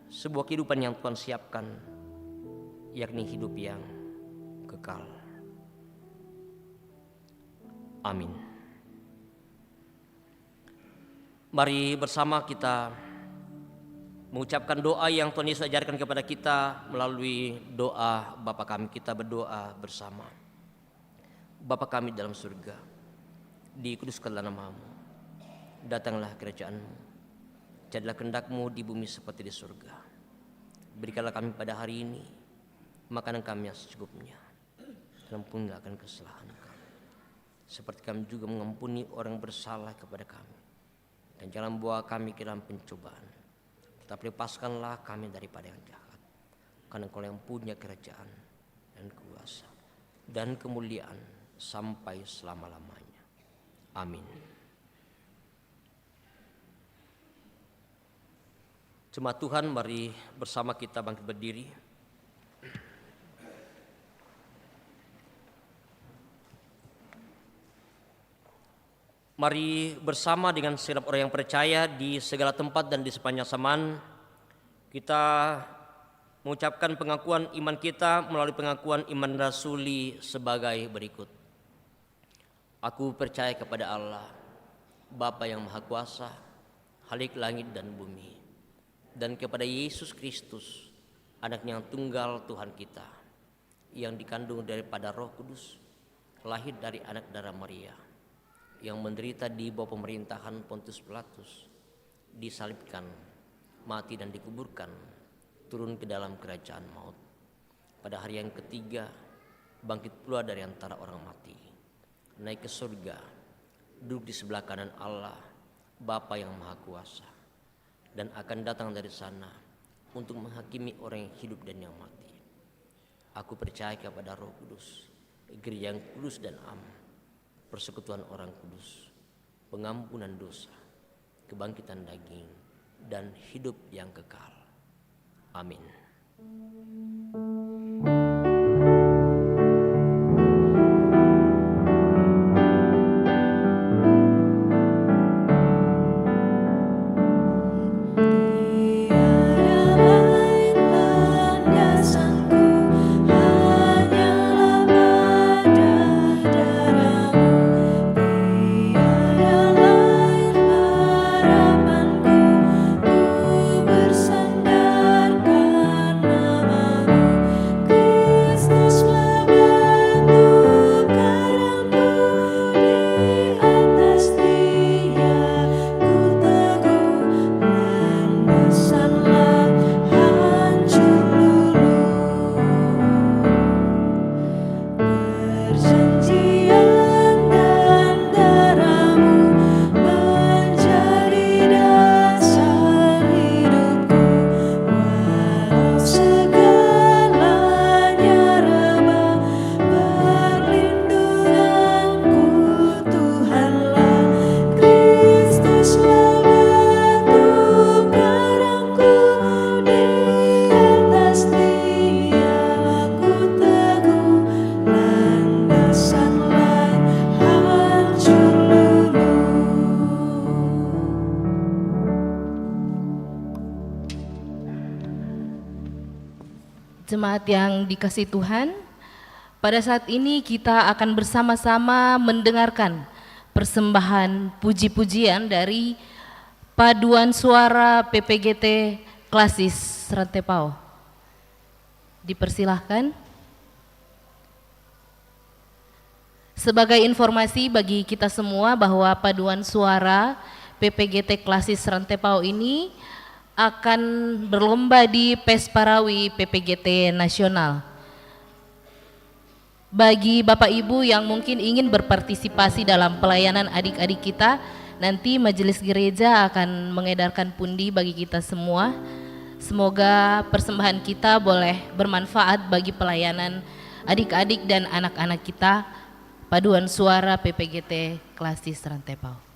sebuah kehidupan yang Tuhan siapkan, yakni hidup yang kekal. Amin. Mari bersama kita mengucapkan doa yang Tuhan Yesus ajarkan kepada kita melalui doa Bapa kami. Kita berdoa bersama. Bapa kami dalam surga, dikuduskanlah nama-Mu, datanglah kerajaan-Mu, jadilah kehendak-Mu di bumi seperti di surga. Berikanlah kami pada hari ini makanan kami yang secukupnya, dan ampunilah akan kesalahan kami, seperti kami juga mengampuni orang bersalah kepada kami. Dan jangan bawa kami ke dalam pencobaan, tetapi lepaskanlah kami daripada yang jahat. Karena Engkau yang punya kerajaan dan kuasa dan kemuliaan sampai selama-lamanya. Amin. Jemaat Tuhan, mari bersama kita bangkit berdiri. Mari bersama dengan segenap orang yang percaya di segala tempat dan di sepanjang zaman kita mengucapkan pengakuan iman kita melalui pengakuan iman rasuli sebagai berikut. Aku percaya kepada Allah, Bapa yang Maha Kuasa, Khalik langit dan bumi, dan kepada Yesus Kristus, Anaknya yang tunggal Tuhan kita, yang dikandung daripada Roh Kudus, lahir dari anak darah Maria, yang menderita di bawah pemerintahan Pontius Pilatus, disalibkan, mati dan dikuburkan, turun ke dalam kerajaan maut. Pada hari yang ketiga, bangkit pula dari antara orang mati, naik ke surga, duduk di sebelah kanan Allah, Bapa yang Maha Kuasa, dan akan datang dari sana untuk menghakimi orang yang hidup dan yang mati. Aku percaya kepada Roh Kudus, Gereja yang kudus dan am, persekutuan orang kudus, pengampunan dosa, kebangkitan daging, dan hidup yang kekal. Amin. Jemaat yang dikasihi Tuhan, pada saat ini kita akan bersama-sama mendengarkan persembahan puji-pujian dari Paduan Suara PPGT Klasis Rantepao. Dipersilahkan. Sebagai informasi bagi kita semua bahwa Paduan Suara PPGT Klasis Rantepao ini akan berlomba di Pesparawi PPGT Nasional. Bagi Bapak Ibu yang mungkin ingin berpartisipasi dalam pelayanan adik-adik kita, nanti majelis gereja akan mengedarkan pundi bagi kita semua. Semoga persembahan kita boleh bermanfaat bagi pelayanan adik-adik dan anak-anak kita, Paduan Suara PPGT Klasis Rantepao.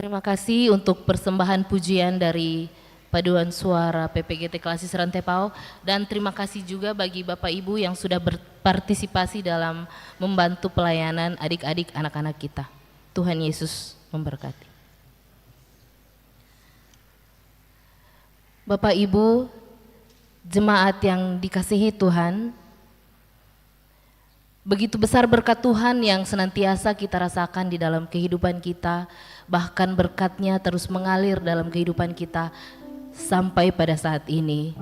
Terima kasih untuk persembahan pujian dari Paduan Suara PPGT Klasik Serantepao, dan terima kasih juga bagi Bapak Ibu yang sudah berpartisipasi dalam membantu pelayanan adik-adik anak-anak kita. Tuhan Yesus memberkati. Bapak Ibu, jemaat yang dikasihi Tuhan, begitu besar berkat Tuhan yang senantiasa kita rasakan di dalam kehidupan kita, bahkan berkatnya terus mengalir dalam kehidupan kita sampai pada saat ini.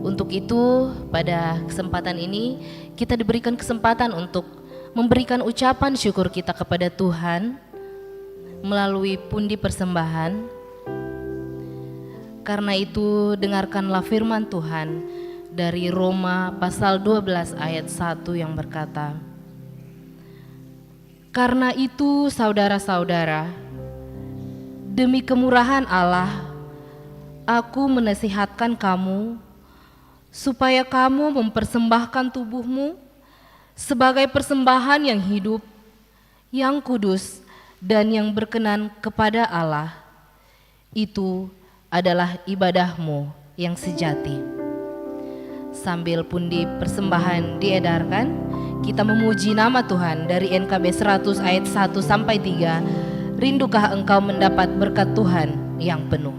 Untuk itu, pada kesempatan ini kita diberikan kesempatan untuk memberikan ucapan syukur kita kepada Tuhan melalui pundi persembahan. Karena itu, dengarkanlah firman Tuhan dari Roma pasal 12 ayat 1 yang berkata, "Karena itu saudara-saudara, demi kemurahan Allah, aku menasihatkan kamu supaya kamu mempersembahkan tubuhmu sebagai persembahan yang hidup, yang kudus, dan yang berkenan kepada Allah. Itu adalah ibadahmu yang sejati." Sambil pundi persembahan diedarkan, kita memuji nama Tuhan dari NKB 100 ayat 1 sampai 3. Rindukah engkau mendapat berkat Tuhan yang penuh?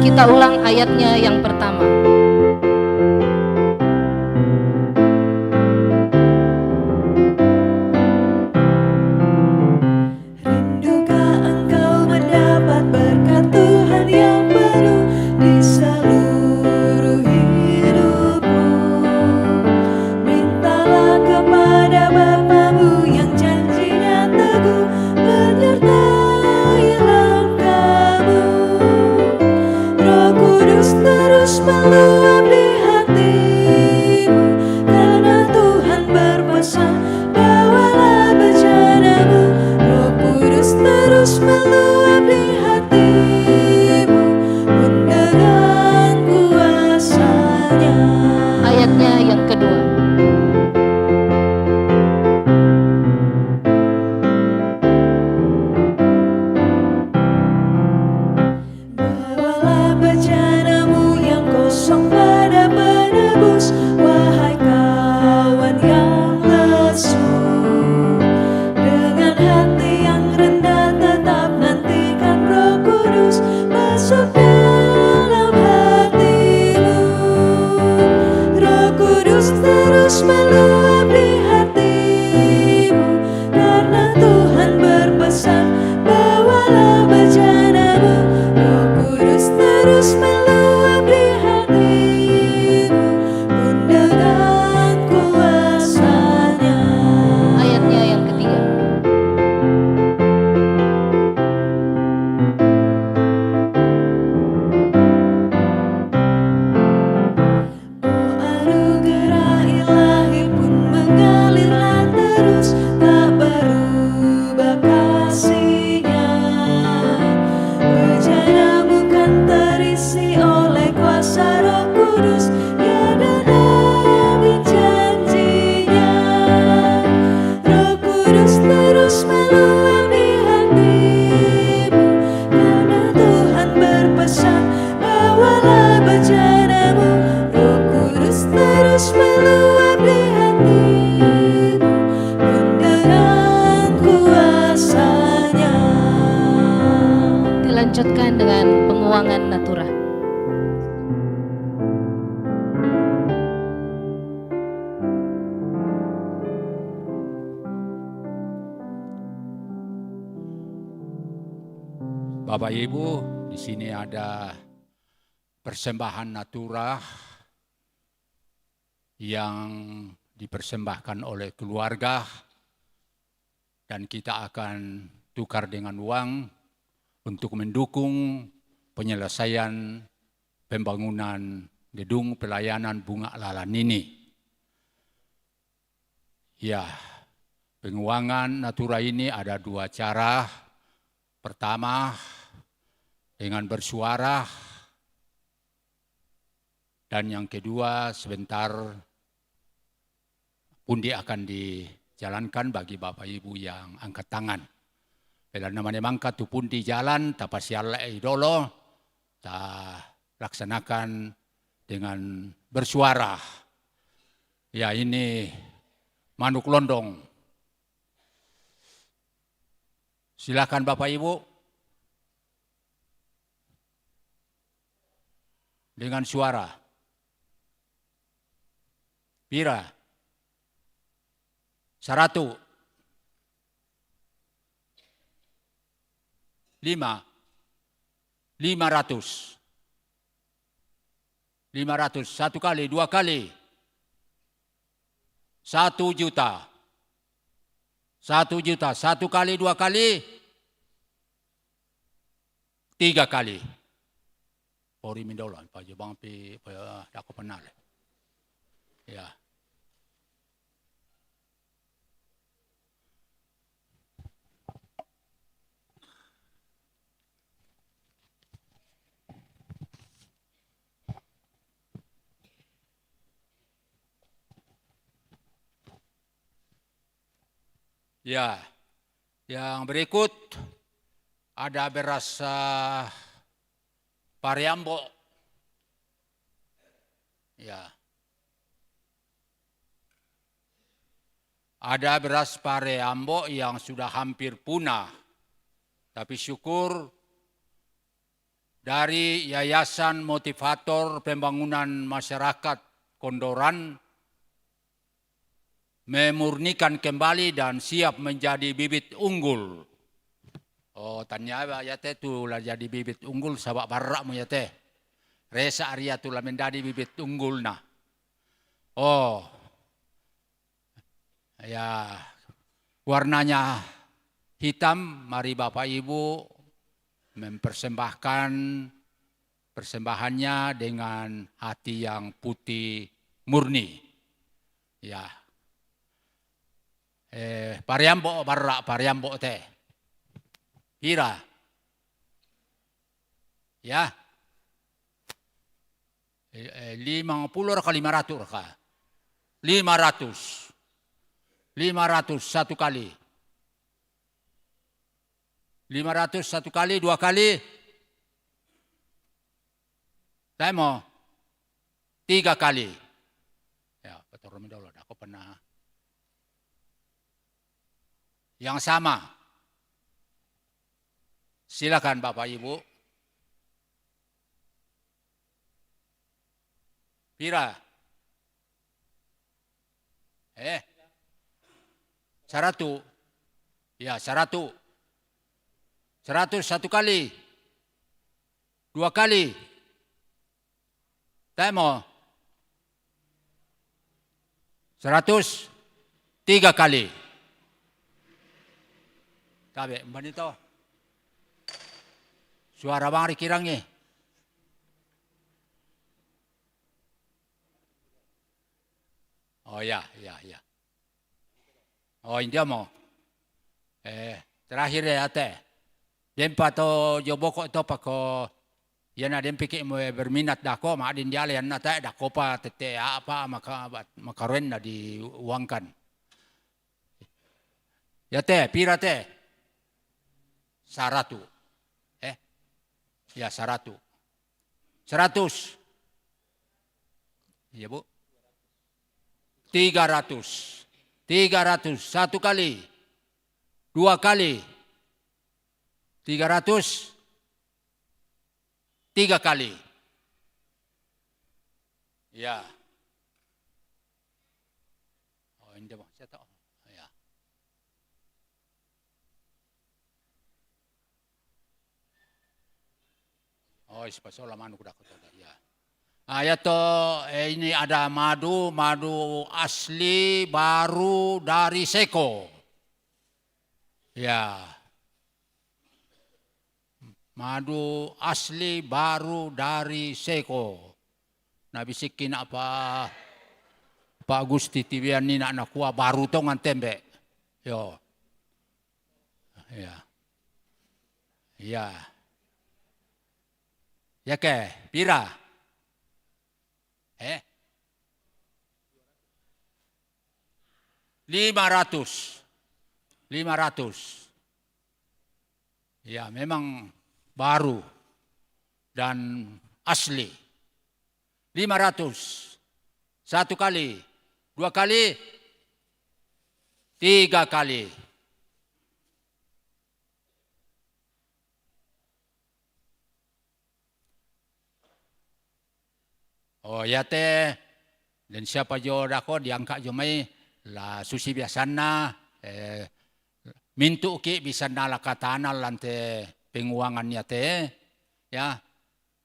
Kita ulang ayatnya yang pertama. Rindukah engkau mendapat berkat Tuhan yang penuh di seluruh hidupmu? Mintalah kepada Bapamu yang janjinya teguh menyertai langkahmu. Roh Kudus terus meluap di hatimu, karena Tuhan berpesan, bawalah bejanamu. Roh Kudus terus meluap di hatimu, pun dengan kuasa-Nya. Ayatnya yang kedua. lanjutkan dengan penguangan natura. Bapak Ibu, di sini ada persembahan natura yang dipersembahkan oleh keluarga dan kita akan tukar dengan uang untuk mendukung penyelesaian pembangunan gedung pelayanan Bunga Lalan ini. Ya, penguangan natura ini ada dua cara. Pertama, dengan bersuara, dan yang kedua sebentar pundi akan dijalankan bagi Bapak Ibu yang angkat tangan. Bila namanya mangka tu pundi jalan, tapasial idolo, ta laksanakan dengan bersuara. Ya, ini manuk londong. Silakan Bapak Ibu. Dengan suara. Pira. 100. 500. 500. Satu kali, dua kali. 1 juta. 1 juta. Satu kali, dua kali. 3 kali. Pori mindolan, Pak Jebang pi aku penal. Ya. Ya, yang berikut ada beras Pariambo. Ya. Ada beras Pariambo yang sudah hampir punah. Tapi syukur dari Yayasan Motivator Pembangunan Masyarakat Kondoran memurnikan kembali dan siap menjadi bibit unggul. Oh, tanya ya teh tu lah jadi bibit unggul sabak barak mu ya teh. Resa Arya tu lah menjadi bibit unggul nah. Oh. Ya. Warnanya hitam, mari Bapak Ibu mempersembahkan persembahannya dengan hati yang putih murni. Ya. Pariambo barak Pariambo teh. Pira. Ya. 50 ke 500 kah? 500. 500 satu kali. 500 satu kali, dua kali. Temo. 3 kali. Ya, betul dulu. Aku pernah. Yang sama. Silakan Bapak Ibu. Pira. 100. Ya, 100. 100 satu kali. 2 kali. Temo. 100. 3 kali. Tabe, manito. Suara bang rikirangnya. Oh ya. Oh India mo. Terakhir ya teh. Dempa to joboko to pako. Yana dempi ke mo berminat dako ma adin dialian na teh dako pa tete apa makaren na diuangkan. Ya teh pira teh. 100. Ya 100. 100. Iya Bu. 300. 300 satu kali. 2 kali. 300. 3 kali. Ya. Oh, hindi mo. Saya tahu. Ya. Oh, ispasola manu kuda kota. Ya. Ini ada madu asli baru dari Seko. Ya. Madu asli baru dari Seko. Nabisikin apa Pak Gusti tibian ni nak kuah baru tu ngan tembe. Yo. Ya. Ya. Ya ke, pira? 500. Ya, memang baru dan asli. 500. 1 kali, 2 kali, 3 kali. Oh ya teh, dan siapa jo dako diangkat jo mai la susi biasana mintu ki bisa nala katana lante penguangannya teh ya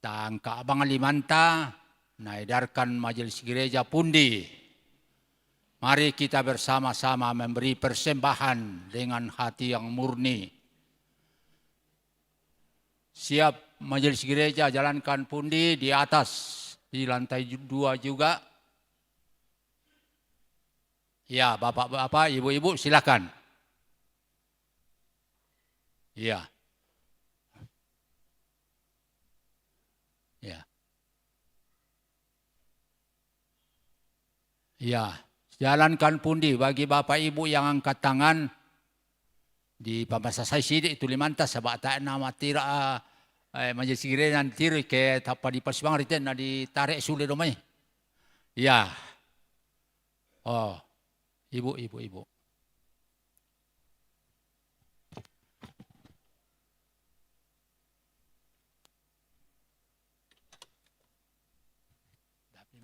tangka abang limanta naedarkan majelis gereja pundi. Mari kita bersama-sama memberi persembahan dengan hati yang murni. Siap majelis gereja jalankan pundi di atas. Di lantai 2 juga. Ya, bapak-bapak, ibu-ibu silakan. Ya. Ya. Ya, jalankan pundi bagi bapak ibu yang angkat tangan di pamasasay sidik itu limanta sabak tak nama tira majelis gereja nanti ke tapa di Pasibang riten na ditarik sulit domai. Ya. Oh, ibu. Tapi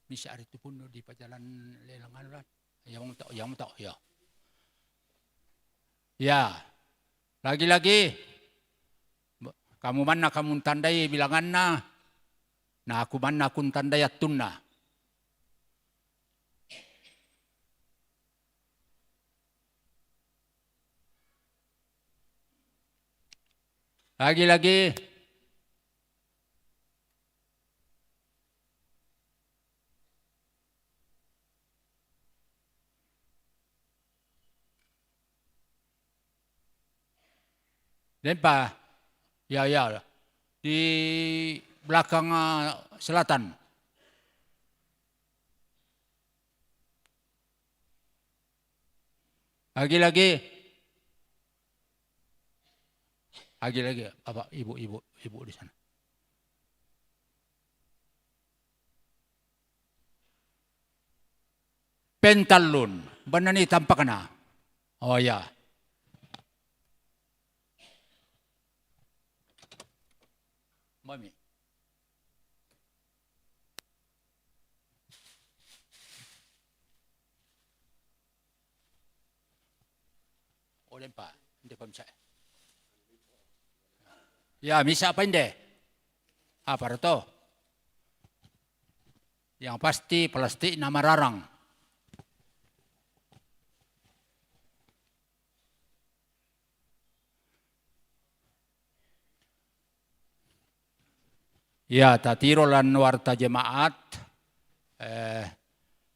bisa hari itu pun di pajalan lelangan lah. Yang tahu ya. Ya. Lagi-lagi kamu mana kamu tandai bilangan na aku mana aku tandai tunna. Lagi-lagi Lempa. Ya, di belakang selatan. Lagi-lagi, apa ibu di sana. Pentalun, benar ni tampak na. Oh ya. Mami. Oleh Pak, hindi pa bisa. Ya, misa apa hindi? Apa itu? Yang pasti plastik na mararang. Ya, tatirolan warta jemaat,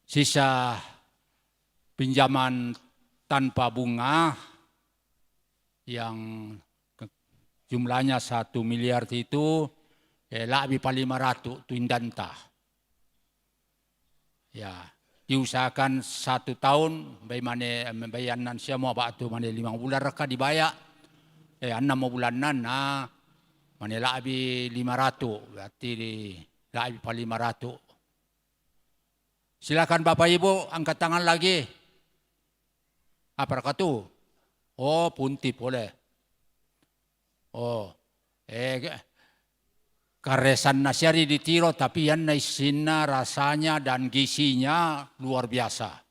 sisa pinjaman tanpa bunga yang jumlahnya 1 miliar itu, lebih 500 tuindanta. Ya, diusahakan 1 tahun, bayanan semua waktu 5 bulan reka dibayar, 6 bulanan Manila abi 500, berarti lebih 500. Silakan Bapak Ibu angkat tangan lagi. Apa kata? Oh, punti boleh. Oh, karesan nasyari di tiro tapi yan naisina rasanya dan gizinya luar biasa.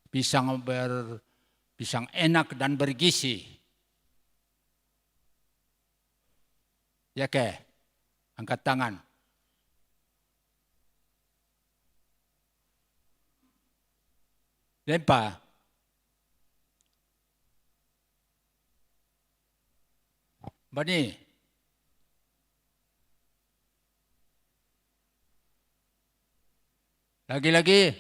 Pisang enak dan bergizi. Ya ke? Angkat tangan. Lempa. Bani. Lagi-lagi.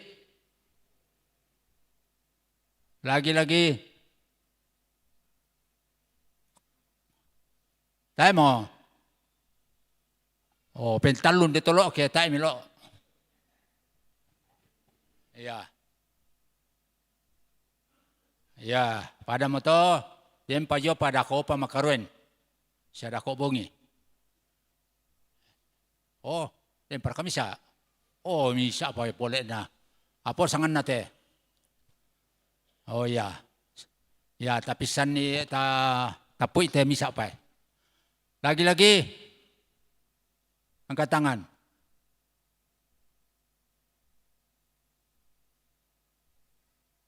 Tayo mo. Oh, pentalon dito lo, kaya tayo milo. Ya, pada mo to, yan pa yo pada ko pa makaruin. Siya dako bongi. Oh, yan para kami siya. Oh, misa pa pole na. Apo sangan nate. Oh ya. Ya, tapi san ni tapuy te misa pa. Lagi-lagi. Angkat tangan.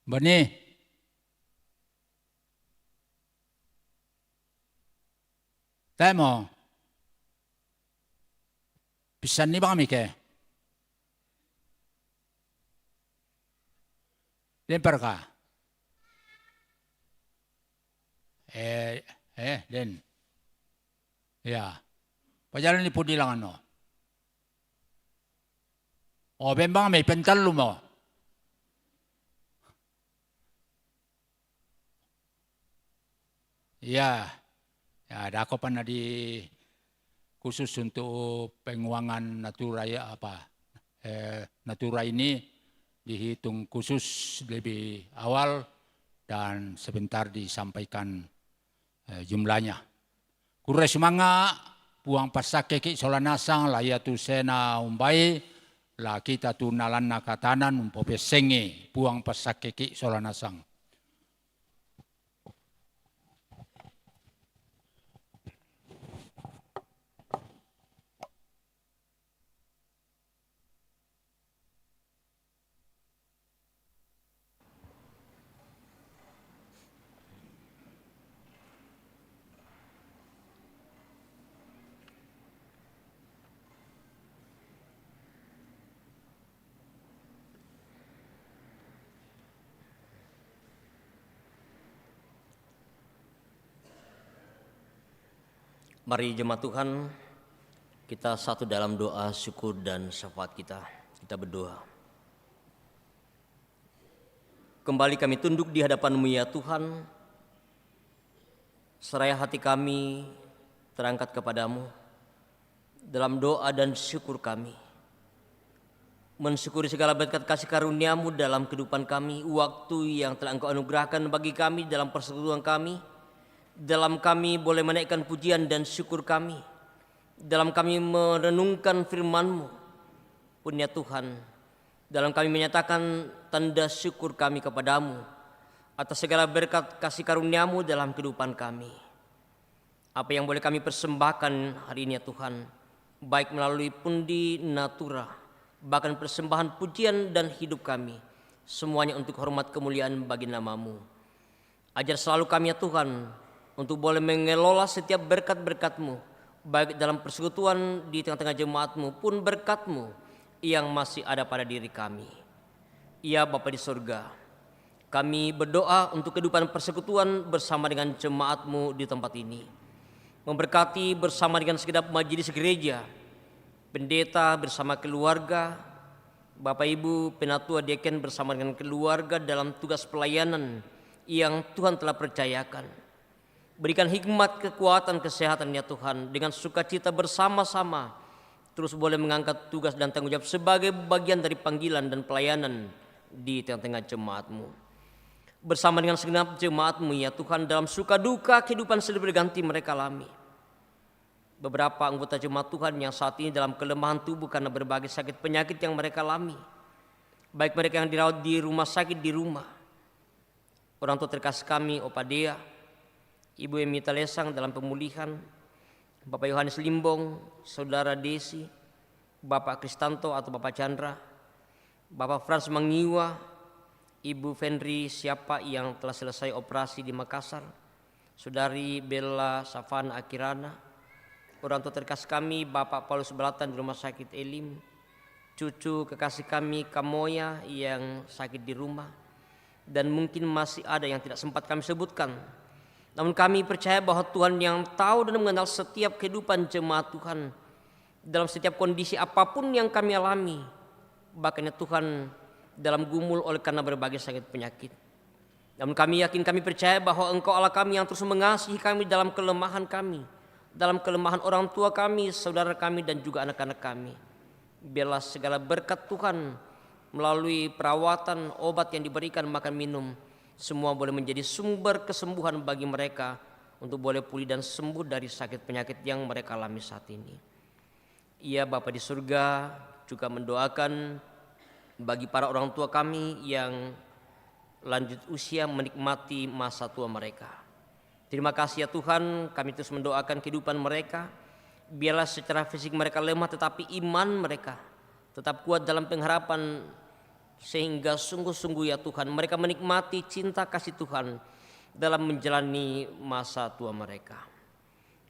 Bani. Tayo mo. Pisan ni ba kami ke? Lempar ka. Den. Ya. Pajalan ni pudi lang ano. O, bembang may pentalo mo. Ya. Ya, ada ako pa na di khusus untuk penguangan natura ya natura ini dihitung khusus lebih awal dan sebentar disampaikan jumlahnya. Kure semanga puang pasake ki solanasang layatu sena umbai la kita tu nalan nakatanan umpope senge puang pasake ki solanasang. Mari jemaat Tuhan, kita satu dalam doa syukur dan syafaat kita. Kita berdoa. Kembali kami tunduk di hadapan-Mu ya Tuhan. Seraya hati kami terangkat kepadamu dalam doa dan syukur kami. Mensyukuri segala berkat kasih karunia-Mu dalam kehidupan kami, waktu yang telah Engkau anugerahkan bagi kami dalam persekutuan kami, dalam kami boleh menaikkan pujian dan syukur kami, dalam kami merenungkan firman-Mu, pun ya Tuhan, dalam kami menyatakan tanda syukur kami kepadamu atas segala berkat kasih karunia-Mu dalam kehidupan kami. Apa yang boleh kami persembahkan hari ini ya Tuhan, baik melalui pundi natura, bahkan persembahan pujian dan hidup kami, semuanya untuk hormat kemuliaan bagi nama-Mu. Ajar selalu kami ya Tuhan, untuk boleh mengelola setiap berkat-berkat-Mu, baik dalam persekutuan di tengah-tengah jemaat-Mu pun berkat-Mu yang masih ada pada diri kami. Ya Bapa di surga, kami berdoa untuk kehidupan persekutuan bersama dengan jemaat-Mu di tempat ini. Memberkati bersama dengan segenap majelis gereja, pendeta bersama keluarga, Bapak Ibu penatua dekan bersama dengan keluarga dalam tugas pelayanan yang Tuhan telah percayakan. Berikan hikmat, kekuatan, kesehatan ya Tuhan, dengan sukacita bersama-sama terus boleh mengangkat tugas dan tanggung jawab sebagai bagian dari panggilan dan pelayanan di tengah-tengah jemaat-Mu. Bersama dengan segenap jemaat-Mu ya Tuhan, dalam suka duka kehidupan silih berganti mereka alami. Beberapa anggota jemaat Tuhan yang saat ini dalam kelemahan tubuh karena berbagai sakit penyakit yang mereka alami, baik mereka yang dirawat di rumah sakit di rumah, orang tua terkasih kami Opa Dea, Ibu Emita Lesang dalam pemulihan, Bapak Yohanes Limbong, Saudara Desi, Bapak Kristanto atau Bapak Chandra, Bapak Frans Mangiwa, Ibu Fenri siapa yang telah selesai operasi di Makassar, Saudari Bella Savana Akirana, orang tua terkasih kami Bapak Paulus Belatan di Rumah Sakit Elim, cucu kekasih kami Kamoya yang sakit di rumah, dan mungkin masih ada yang tidak sempat kami sebutkan. Namun kami percaya bahwa Tuhan yang tahu dan mengenal setiap kehidupan jemaat Tuhan dalam setiap kondisi apapun yang kami alami. Bahkan Tuhan dalam gumul oleh karena berbagai sakit penyakit. Namun kami yakin, kami percaya bahwa Engkau Allah kami yang terus mengasihi kami dalam kelemahan kami, dalam kelemahan orang tua kami, saudara kami dan juga anak-anak kami. Biarlah segala berkat Tuhan melalui perawatan, obat yang diberikan, makan minum, semua boleh menjadi sumber kesembuhan bagi mereka untuk boleh pulih dan sembuh dari sakit penyakit yang mereka alami saat ini. Ia Bapa di surga juga mendoakan bagi para orang tua kami yang lanjut usia menikmati masa tua mereka. Terima kasih ya Tuhan, kami terus mendoakan kehidupan mereka. Biarlah secara fisik mereka lemah tetapi iman mereka tetap kuat dalam pengharapan, sehingga sungguh-sungguh ya Tuhan mereka menikmati cinta kasih Tuhan dalam menjalani masa tua mereka.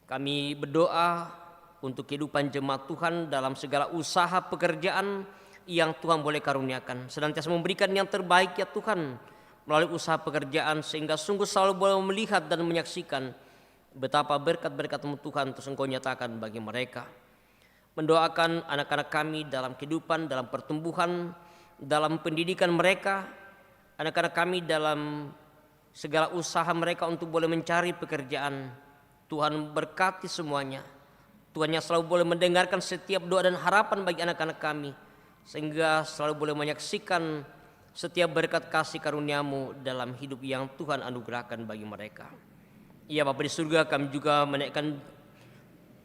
Kami berdoa untuk kehidupan jemaat Tuhan dalam segala usaha pekerjaan yang Tuhan boleh karuniakan, senantiasa memberikan yang terbaik ya Tuhan melalui usaha pekerjaan, sehingga sungguh selalu boleh melihat dan menyaksikan betapa berkat-berkat Tuhan terus Engkau nyatakan bagi mereka. Mendoakan anak-anak kami dalam kehidupan, dalam pertumbuhan, dalam pendidikan mereka, anak-anak kami dalam segala usaha mereka untuk boleh mencari pekerjaan. Tuhan berkati semuanya. Tuhan yang selalu boleh mendengarkan setiap doa dan harapan bagi anak-anak kami, sehingga selalu boleh menyaksikan setiap berkat kasih karunia-Mu dalam hidup yang Tuhan anugerahkan bagi mereka. Ya Bapa di surga, kami juga menaikkan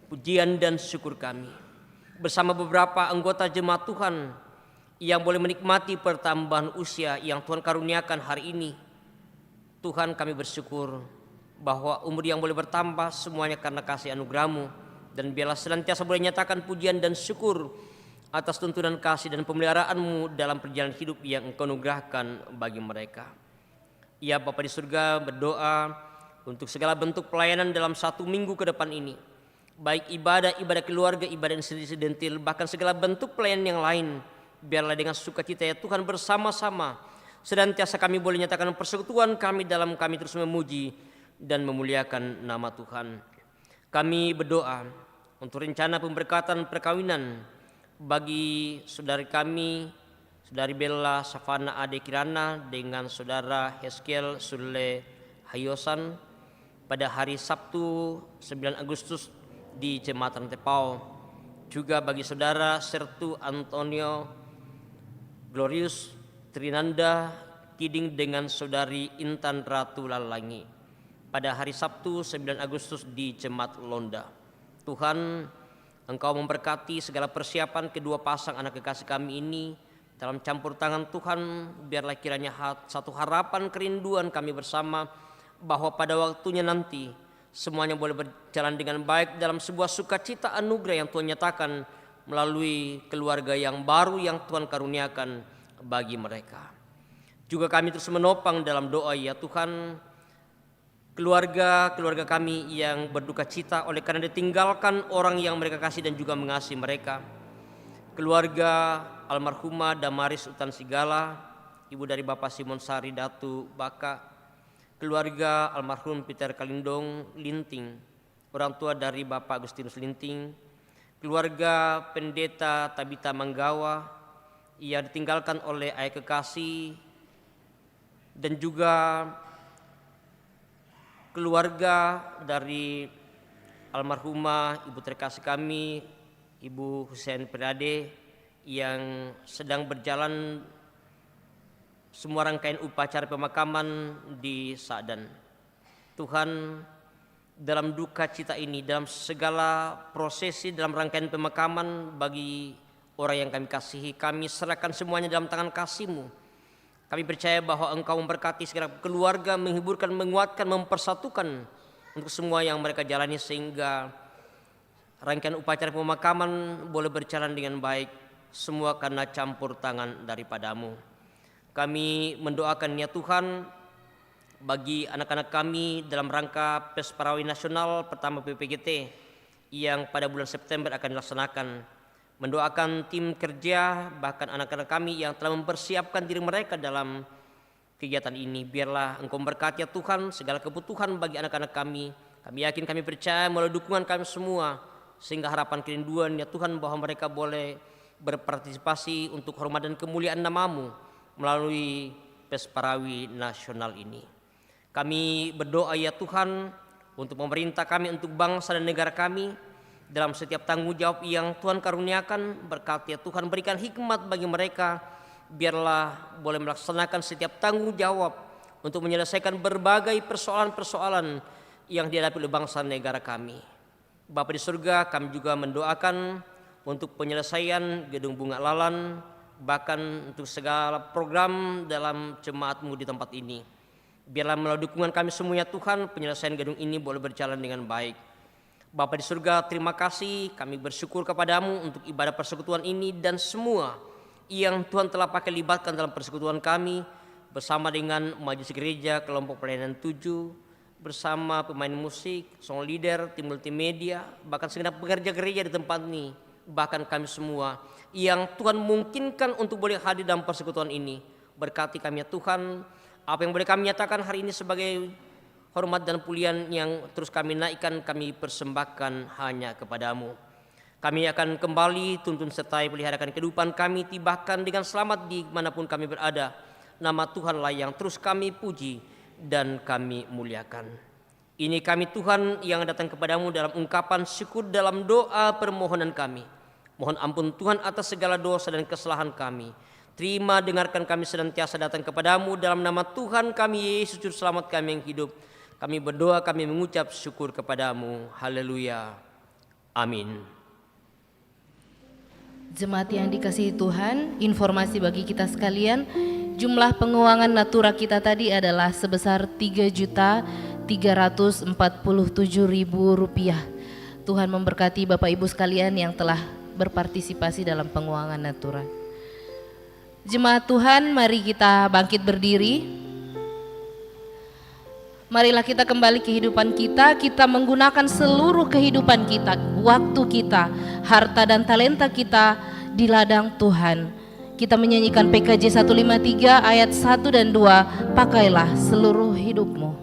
pujian dan syukur kami bersama beberapa anggota jemaat Tuhan yang boleh menikmati pertambahan usia yang Tuhan karuniakan hari ini. Tuhan, kami bersyukur bahwa umur yang boleh bertambah semuanya karena kasih anugerah-Mu, dan biarlah senantiasa boleh nyatakan pujian dan syukur atas tuntunan kasih dan pemeliharaan-Mu dalam perjalanan hidup yang Engkau anugerahkan bagi mereka. Ya Bapa di surga, berdoa untuk segala bentuk pelayanan dalam 1 minggu ke depan ini, baik ibadah keluarga, ibadah insidentil, bahkan segala bentuk pelayanan yang lain. Biarlah dengan sukacita ya Tuhan bersama-sama senantiasa kami boleh nyatakan persekutuan kami dalam kami terus memuji dan memuliakan nama Tuhan. Kami berdoa untuk rencana pemberkatan perkawinan bagi saudari kami, saudari Bella Savana Ade Kirana dengan saudara Heskel Sule Hayosan pada hari Sabtu 9 Agustus di Jemaat Rantepao. Juga bagi saudara Sertu Antonio Glorius Trinanda Kiding dengan saudari Intan Ratu Lalangi pada hari Sabtu 9 Agustus di Jemaat Londa. Tuhan, Engkau memberkati segala persiapan kedua pasang anak kekasih kami ini dalam campur tangan Tuhan. Biarlah kiranya satu harapan kerinduan kami bersama bahwa pada waktunya nanti semuanya boleh berjalan dengan baik dalam sebuah sukacita anugerah yang Tuhan nyatakan melalui keluarga yang baru yang Tuhan karuniakan bagi mereka. Juga kami terus menopang dalam doa ya Tuhan keluarga kami yang berduka cita oleh karena ditinggalkan orang yang mereka kasih dan juga mengasihi mereka. Keluarga almarhumah Damaris Utan Sigala, ibu dari Bapak Simon Sari Datu Baka. Keluarga almarhum Peter Kalindong Linting, orang tua dari Bapak Agustinus Linting. Keluarga Pendeta Tabita Manggawa, ia ditinggalkan oleh ayah kekasih, dan juga keluarga dari almarhumah ibu terkasih kami, Ibu Hussein Perade, yang sedang berjalan semua rangkaian upacara pemakaman di Sadan. Tuhan, dalam duka cita ini, dalam segala prosesi dalam rangkaian pemakaman bagi orang yang kami kasihi, kami serahkan semuanya dalam tangan kasih-Mu. Kami percaya bahwa Engkau memberkati segala keluarga, menghiburkan, menguatkan, mempersatukan untuk semua yang mereka jalani, sehingga rangkaian upacara pemakaman boleh berjalan dengan baik, semua karena campur tangan daripadamu. Kami mendoakan ya Tuhan bagi anak-anak kami dalam rangka Pes Parawi Nasional pertama PPGT yang pada bulan September akan dilaksanakan. Mendoakan tim kerja bahkan anak-anak kami yang telah mempersiapkan diri mereka dalam kegiatan ini. Biarlah Engkau berkati ya Tuhan segala kebutuhan bagi anak-anak kami. Kami yakin, kami percaya melalui dukungan kami semua, sehingga harapan kerinduan ya Tuhan bahwa mereka boleh berpartisipasi untuk hormat dan kemuliaan nama-Mu melalui Pes Parawi Nasional ini. Kami berdoa ya Tuhan untuk pemerintah kami, untuk bangsa dan negara kami, dalam setiap tanggung jawab yang Tuhan karuniakan. Berkati ya Tuhan, berikan hikmat bagi mereka, biarlah boleh melaksanakan setiap tanggung jawab untuk menyelesaikan berbagai persoalan-persoalan yang dihadapi oleh bangsa dan negara kami. Bapa di surga, kami juga mendoakan untuk penyelesaian Gedung Bunga Lalan, bahkan untuk segala program dalam jemaat-Mu di tempat ini. Biarlah melalui dukungan kami semuanya Tuhan, penyelesaian gedung ini boleh berjalan dengan baik. Bapa di surga, terima kasih, kami bersyukur kepadamu untuk ibadah persekutuan ini dan semua yang Tuhan telah pakai libatkan dalam persekutuan kami, bersama dengan majelis gereja, kelompok pelayanan 7, bersama pemain musik, song leader, tim multimedia, bahkan segenap pekerja gereja di tempat ini, bahkan kami semua yang Tuhan mungkinkan untuk boleh hadir dalam persekutuan ini. Berkati kami ya Tuhan, apa yang boleh kami nyatakan hari ini sebagai hormat dan pujian yang terus kami naikkan, kami persembahkan hanya kepadamu. Kami akan kembali tuntun sertai peliharakan kehidupan kami, tibahkan dengan selamat di manapun kami berada. Nama Tuhanlah yang terus kami puji dan kami muliakan. Ini kami Tuhan yang datang kepadamu dalam ungkapan syukur dalam doa permohonan kami. Mohon ampun Tuhan atas segala dosa dan kesalahan kami. Terima, dengarkan kami senantiasa datang kepadamu dalam nama Tuhan kami Yesus Juru Selamat kami yang hidup. Kami berdoa, kami mengucap syukur kepadamu. Haleluya. Amin. Jemaat yang dikasihi Tuhan, informasi bagi kita sekalian, jumlah penguangan natura kita tadi adalah sebesar Rp3.347.000. Tuhan memberkati Bapak Ibu sekalian yang telah berpartisipasi dalam penguangan natura. Jemaat Tuhan, mari kita bangkit berdiri. Marilah kita kembali kehidupan kita menggunakan seluruh kehidupan kita, waktu kita, harta dan talenta kita di ladang Tuhan. Kita menyanyikan PKJ 153 ayat 1 dan 2, pakailah seluruh hidupmu.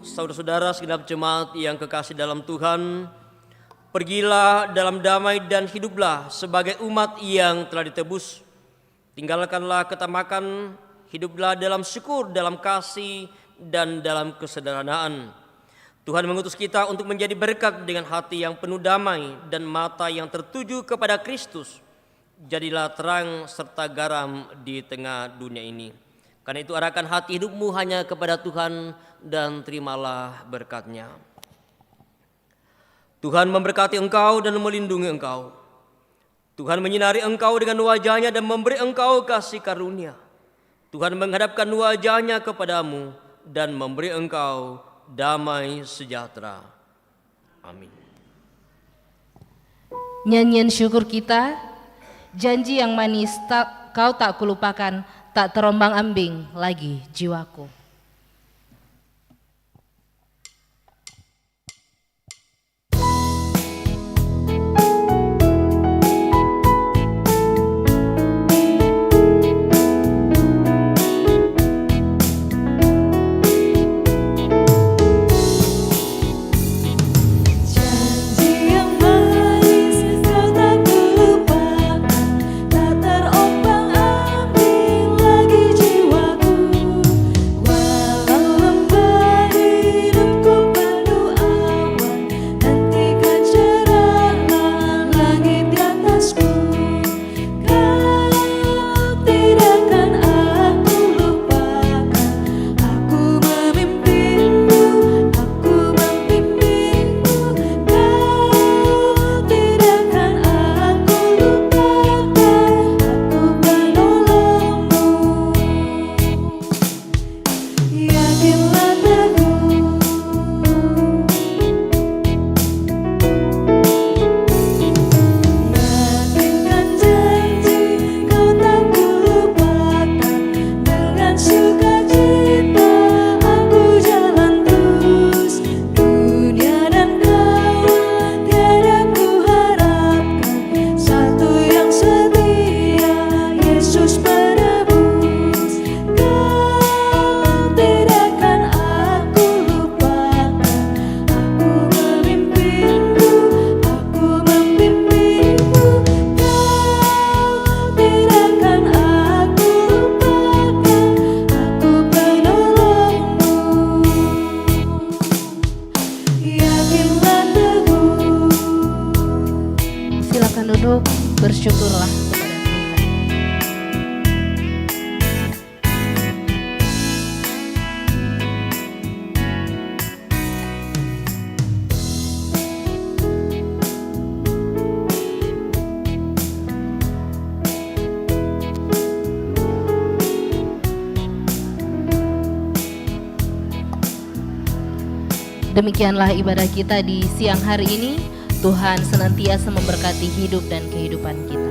Saudara-saudara segenap jemaat yang kekasih dalam Tuhan, pergilah dalam damai dan hiduplah sebagai umat yang telah ditebus. Tinggalkanlah ketamakan, hiduplah dalam syukur, dalam kasih, dan dalam kesederhanaan. Tuhan mengutus kita untuk menjadi berkat dengan hati yang penuh damai dan mata yang tertuju kepada Kristus. Jadilah terang serta garam di tengah dunia ini. Karena itu arahkan hati hidupmu hanya kepada Tuhan dan terimalah berkat-Nya. Tuhan memberkati engkau dan melindungi engkau. Tuhan menyinari engkau dengan wajahnya dan memberi engkau kasih karunia. Tuhan menghadapkan wajahnya kepadamu dan memberi engkau damai sejahtera. Amin. Nyanyian syukur kita, janji yang manis kau tak kulupakan, tak terombang-ambing lagi jiwaku. Janji yang manis kau tak kulupakan, tak terombang-ambing lagi jiwaku. Walau lembah hidupku penuh awan, nantikan cerahlah langit di atasku. Kau tidak akan aku lupakan, aku memimpinmu, aku membimbingmu. Kau tidak akan aku lupakan, aku penolongmu. Yakinlah teguh, yakinkan janji kau tak kulupakan. Dengan sukacita aku jalan terus, dunia dan kawan tiada ku harapkan, satu yang setia, Yesus penebus. Kau tidak akan aku lupakan, aku memimpinmu, aku membimbingmu. Kau tidak akan aku lupakan, aku penolongmu. Yakinlah teguh. Silakan duduk, bersyukurlah kepada Tuhan. Demikianlah ibadah kita di siang hari ini. Tuhan senantiasa memberkati hidup dan kehidupan kita.